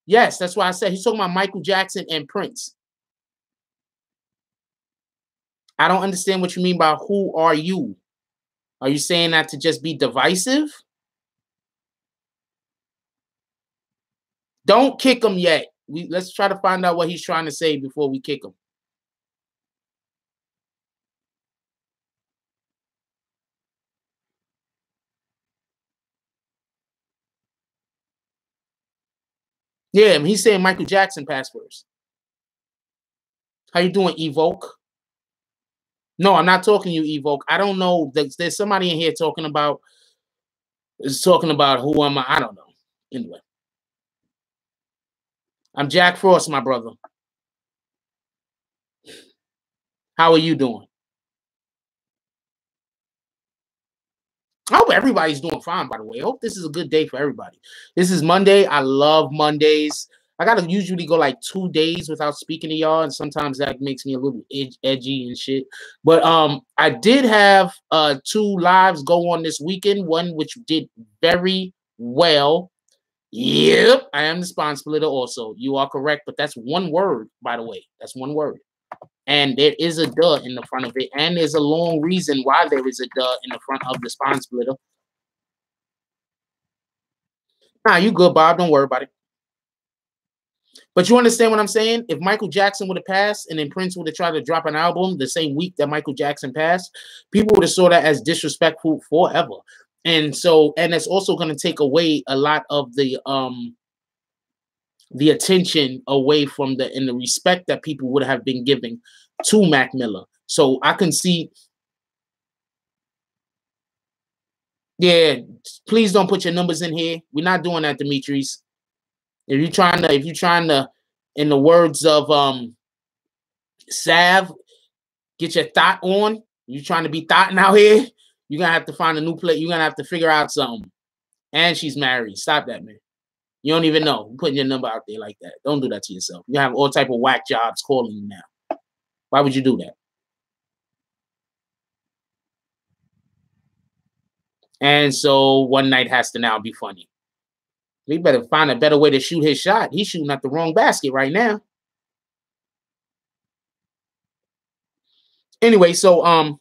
Yes, that's why I said he's talking about Michael Jackson and Prince. I don't understand what you mean by who are you? Are you saying that to just be divisive? Don't kick him yet. Let's try to find out what he's trying to say before we kick him. Yeah, he's saying Michael Jackson passed first. How you doing, Evoke? No, I'm not talking to you, Evoke. I don't know. There's somebody in here talking about who am I? I don't know. Anyway. I'm Jack Frost, my brother. How are you doing? I hope everybody's doing fine, by the way. I hope this is a good day for everybody. This is Monday. I love Mondays. I got to usually go like 2 days without speaking to y'all, and sometimes that makes me a little edgy and shit. But I did have 2 lives go on this weekend, one which did very well. Yep, I am the spawn splitter also. You are correct, but that's one word, by the way. That's one word. And there is a duh in the front of it. And there's a long reason why there is a duh in the front of the spine splitter. Nah, you good, Bob. Don't worry about it. But you understand what I'm saying? If Michael Jackson would have passed and then Prince would have tried to drop an album the same week that Michael Jackson passed, people would have saw that as disrespectful forever. And so, and it's also going to take away a lot of the attention away from the respect that people would have been giving to Mac Miller. So I can see. Yeah, please don't put your numbers in here. We're not doing that, Demetrius. If you're trying to, in the words of Sav, get your thought on. You trying to be thoughting out here? You're gonna have to find a new play. You're gonna have to figure out something. And she's married. Stop that, man. You don't even know. You're putting your number out there like that. Don't do that to yourself. You have all type of whack jobs calling you now. Why would you do that? And so one night has to now be funny. We better find a better way to shoot his shot. He's shooting at the wrong basket right now. Anyway, so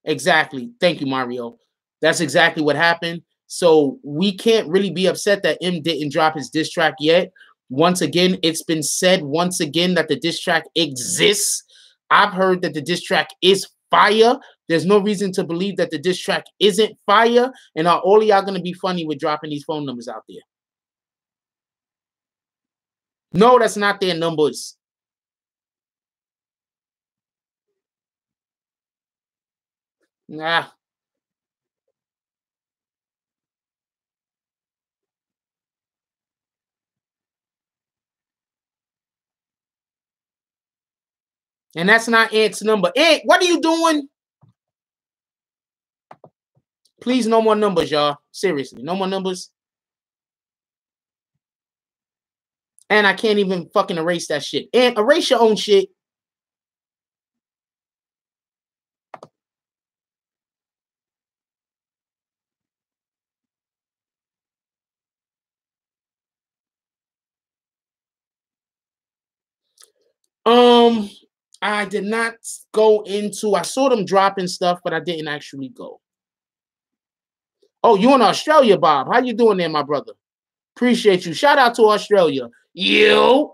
exactly. Thank you, Mario. That's exactly what happened. So we can't really be upset that M didn't drop his diss track yet. Once again, it's been said once again that the diss track exists. I've heard that the diss track is fire. There's no reason to believe that the diss track isn't fire. And are all of y'all going to be funny with dropping these phone numbers out there? No, that's not their numbers. Nah. And that's not Ant's number. Ant, what are you doing? Please, no more numbers, y'all. Seriously, no more numbers. And I can't even fucking erase that shit. And erase your own shit. I did not go into. I saw them dropping stuff, but I didn't actually go. Oh, you in Australia, Bob? How you doing there, my brother? Appreciate you. Shout out to Australia. You.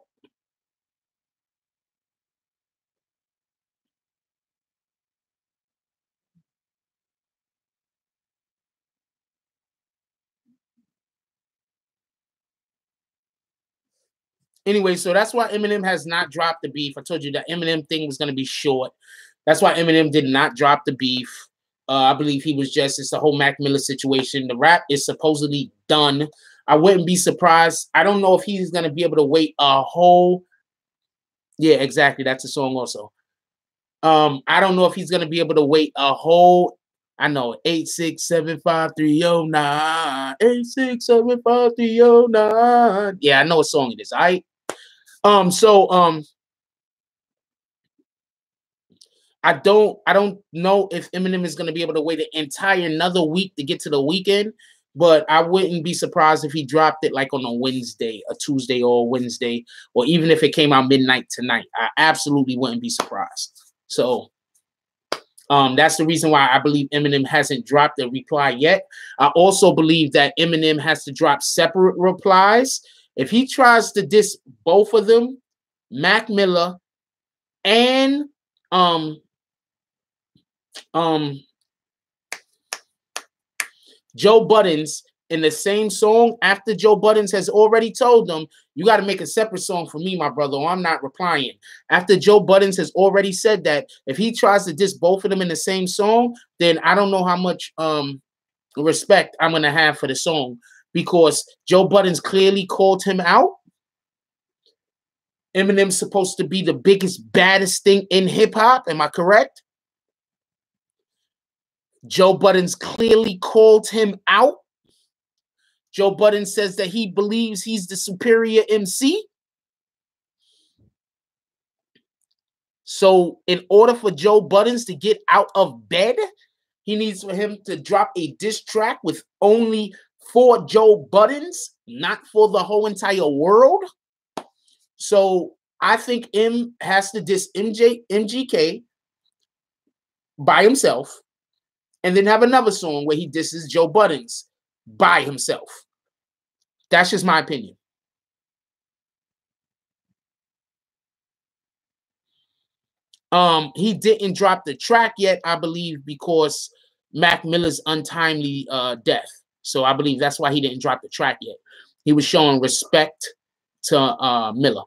Anyway, so that's why Eminem has not dropped the beef. I told you that Eminem thing was going to be short. That's why Eminem did not drop the beef. I believe he was it's the whole Mac Miller situation. The rap is supposedly done. I wouldn't be surprised. I don't know if he's going to be able to wait a whole. Yeah, exactly. That's a song also. I don't know if he's going to be able to wait a whole. I know 8675309 8675309. Yeah, I know what song it is. I don't know if Eminem is going to be able to wait an entire another week to get to the weekend, but I wouldn't be surprised if he dropped it like on a Wednesday, a Tuesday or a Wednesday, or even if it came out midnight tonight. I absolutely wouldn't be surprised. So that's the reason why I believe Eminem hasn't dropped a reply yet. I also believe that Eminem has to drop separate replies. If he tries to diss both of them, Mac Miller and Joe Buttons in the same song, after Joe Buttons has already told them, you got to make a separate song for me, my brother, or I'm not replying. After Joe Buttons has already said that, if he tries to diss both of them in the same song, then I don't know how much respect I'm going to have for the song, because Joe Buttons clearly called him out. Eminem's supposed to be the biggest, baddest thing in hip-hop. Am I correct? Joe Buttons clearly called him out. Joe Buttons says that he believes he's the superior MC. So in order for Joe Buttons to get out of bed, he needs for him to drop a diss track with only for Joe Buttons, not for the whole entire world. So I think M has to diss MGK by himself, and then have another song where he disses Joe Buttons by himself. That's just my opinion. He didn't drop the track yet, I believe, because Mac Miller's untimely death. So I believe that's why he didn't drop the track yet. He was showing respect to Miller.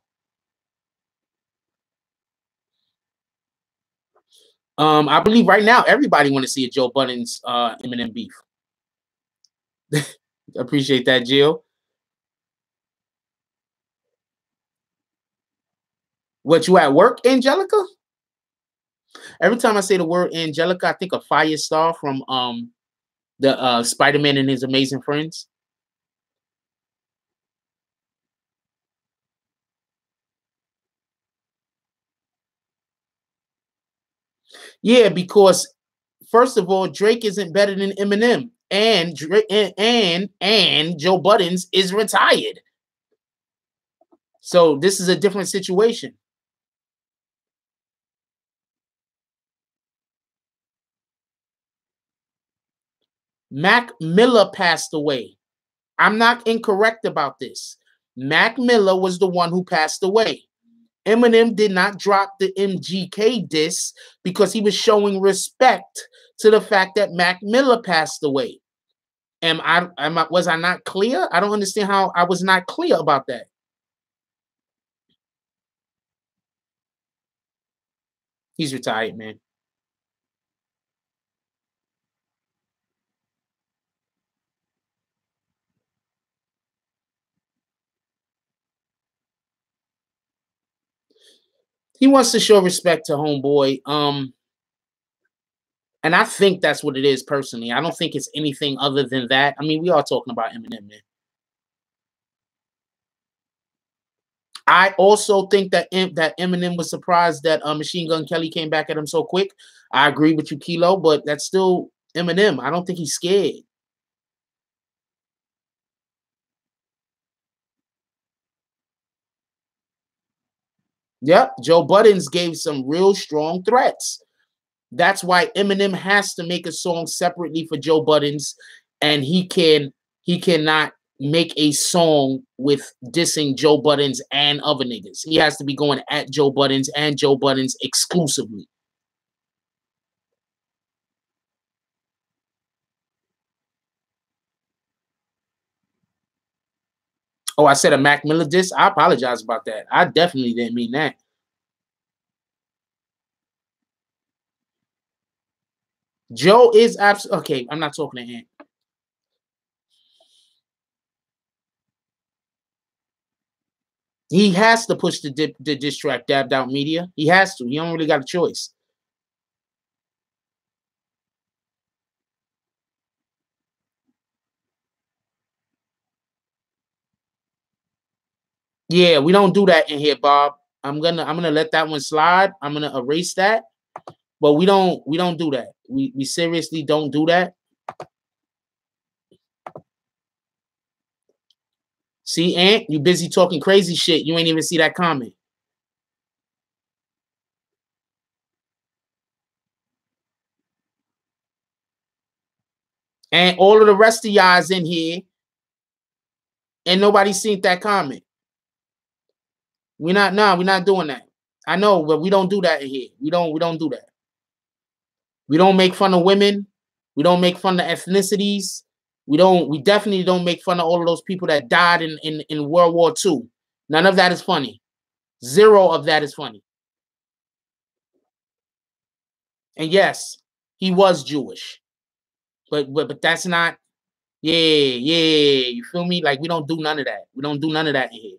I believe right now everybody want to see a Joe Buttons Eminem beef. Appreciate that, Jill. What, you at work, Angelica? Every time I say the word Angelica, I think of Firestar from the Spider-Man and His Amazing Friends. Yeah, because first of all, Drake isn't better than Eminem, and Joe Buttons is retired. So this is a different situation. Mac Miller passed away. I'm not incorrect about this. Mac Miller was the one who passed away. Eminem did not drop the MGK diss because he was showing respect to the fact that Mac Miller passed away. Was I not clear? I don't understand how I was not clear about that. He's retired, man. He wants to show respect to homeboy. And I think that's what it is personally. I don't think it's anything other than that. I mean, we are talking about Eminem, man. I also think that Eminem was surprised that Machine Gun Kelly came back at him so quick. I agree with you, Kilo, but that's still Eminem. I don't think he's scared. Yep, Joe Buttons gave some real strong threats. That's why Eminem has to make a song separately for Joe Buttons, and he cannot make a song with dissing Joe Buttons and other niggas. He has to be going at Joe Buttons and Joe Buttons exclusively. Oh, I said a Mac Miller diss? I apologize about that. I definitely didn't mean that. Joe is absolutely okay. I'm not talking to Ant. He has to push the diss track Dabbed Out Media. He has to. He don't really got a choice. Yeah, we don't do that in here, Bob. I'm gonna let that one slide. I'm gonna erase that. But we don't do that. We seriously don't do that. See, Ant, you busy talking crazy shit. You ain't even see that comment. And all of the rest of y'all's in here, and nobody seen that comment. We're not doing that. I know, but we don't do that in here. We don't do that. We don't make fun of women. We don't make fun of ethnicities. We definitely don't make fun of all of those people that died in World War II. None of that is funny. Zero of that is funny. And yes, he was Jewish. But that's not, yeah. You feel me? Like, we don't do none of that. We don't do none of that in here.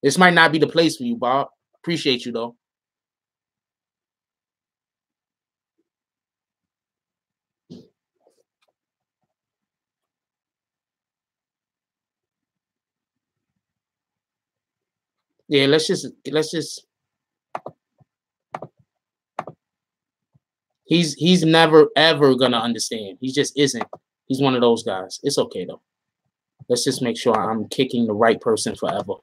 This might not be the place for you, Bob. Appreciate you though. Yeah, let's just he's never ever gonna understand. He just isn't. He's one of those guys. It's okay though. Let's just make sure I'm kicking the right person forever.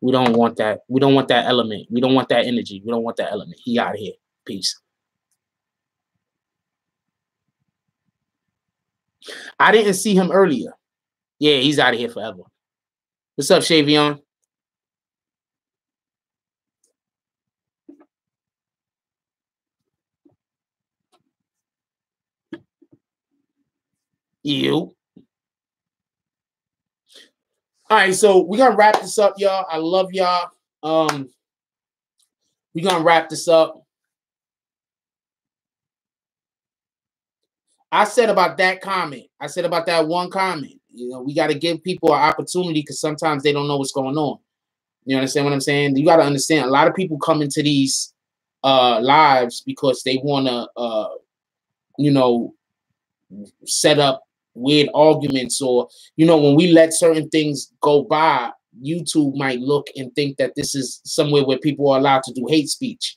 We don't want that. We don't want that element. We don't want that energy. We don't want that element. He out of here. Peace. I didn't see him earlier. Yeah, he's out of here forever. What's up, Shavion? You. All right, so we're gonna wrap this up, y'all. I love y'all. We're gonna wrap this up. I said about that comment. I said about that one comment. You know, we got to give people an opportunity because sometimes they don't know what's going on. You understand what I'm saying? You got to understand. A lot of people come into these lives because they want to, you know, set up weird arguments, or you know, when we let certain things go by, YouTube might look and think that this is somewhere where people are allowed to do hate speech.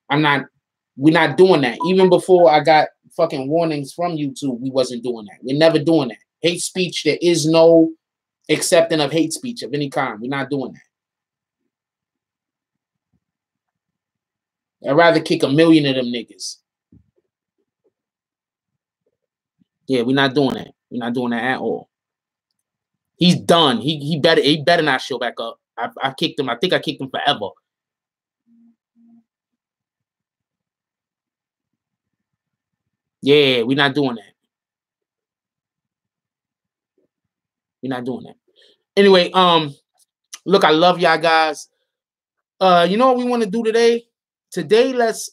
We're not doing that. Even before I got fucking warnings from YouTube, we wasn't doing that. We're never doing that. Hate speech, there is no accepting of hate speech of any kind. We're not doing that. I'd rather kick 1 million of them niggas. Yeah, we're not doing that. We're not doing that at all. He's done. He better not show back up. I kicked him. I think I kicked him forever. Yeah, we're not doing that. We're not doing that. Anyway, look, I love y'all guys. You know what we want to do today? Today, let's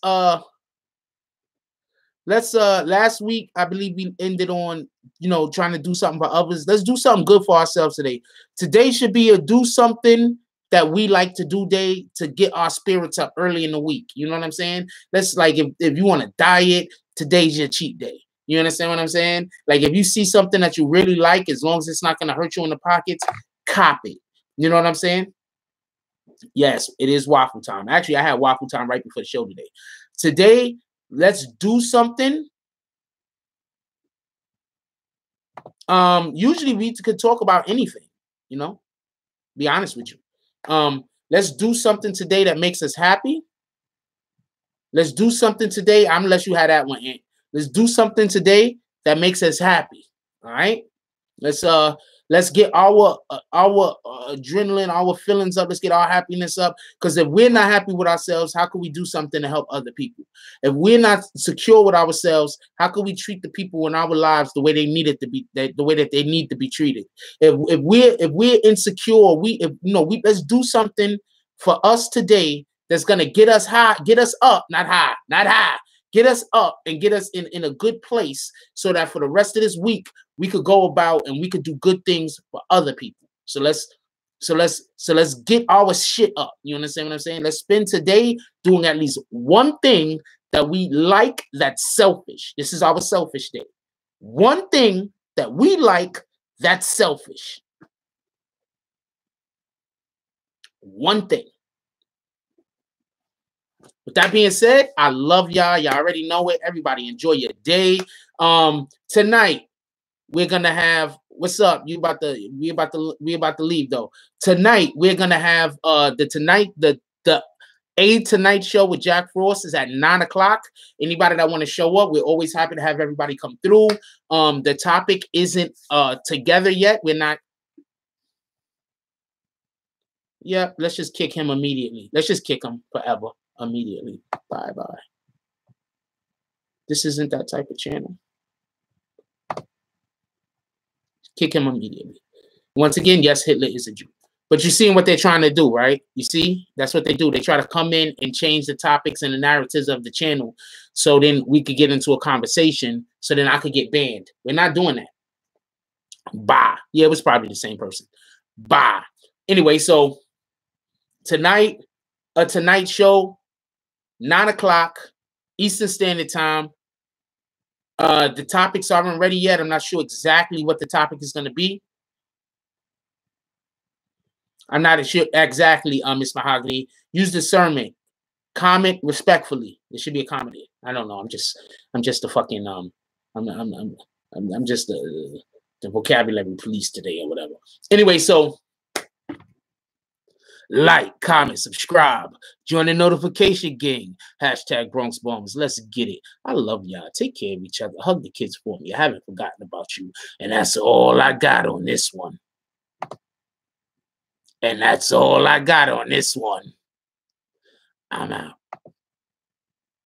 last week I believe we ended on, you know, trying to do something for others. Let's do something good for ourselves today. Today should be a do something that we like to do day to get our spirits up early in the week. You know what I'm saying? Let's, like, if you want to diet, today's your cheat day. You understand what I'm saying? Like, if you see something that you really like, as long as it's not going to hurt you in the pockets, cop it. You know what I'm saying? Yes, it is waffle time. Actually, I had waffle time right before the show today. Today, let's do something. Usually we could talk about anything, you know, be honest with you. Let's do something today that makes us happy. Let's do something today. I'm gonna let you have that one, Aunt. Let's do something today that makes us happy. All right. Let's get our adrenaline, our feelings up. Let's get our happiness up. Because if we're not happy with ourselves, how can we do something to help other people? If we're not secure with ourselves, how can we treat the people in our lives the way they need it to be, the way that they need to be treated? If we're insecure, let's do something for us today that's gonna get us high, get us up, not high, get us up and get us in a good place, so that for the rest of this week we could go about and we could do good things for other people. So let's get our shit up. You understand what I'm saying? Let's spend today doing at least one thing that we like that's selfish. This is our selfish day. One thing that we like that's selfish. One thing. With that being said, I love y'all. Y'all already know it. Everybody enjoy your day. Tonight we're gonna have, what's up? We about to leave though. Tonight we're gonna have the Tonight show with Jack Frost is at 9 o'clock. Anybody that want to show up, we're always happy to have everybody come through. The topic isn't together yet. We're not. Yeah, let's just kick him immediately. Let's just kick him forever. Immediately. Bye. This isn't that type of channel. Kick him immediately. Once again, yes, Hitler is a Jew. But you're seeing what they're trying to do, right? You see? That's what they do. They try to come in and change the topics and the narratives of the channel, so then we could get into a conversation, so then I could get banned. We're not doing that. Bye. Yeah, it was probably the same person. Bye. Anyway, so tonight, a Tonight show, 9 o'clock Eastern Standard Time. The topics aren't ready yet. I'm not sure exactly what the topic is going to be. I'm not sure exactly, Miss Mahogany. Use discernment. Comment respectfully. There should be a comedy. I don't know. I'm just a fucking I'm just the vocabulary police today or whatever. Anyway, so Like, comment, subscribe. Join the notification gang. Hashtag Bronx Bombers. Let's get it. I love y'all. Take care of each other. Hug the kids for me. I haven't forgotten about you. And that's all I got on this one. And that's all I got on this one. I'm out.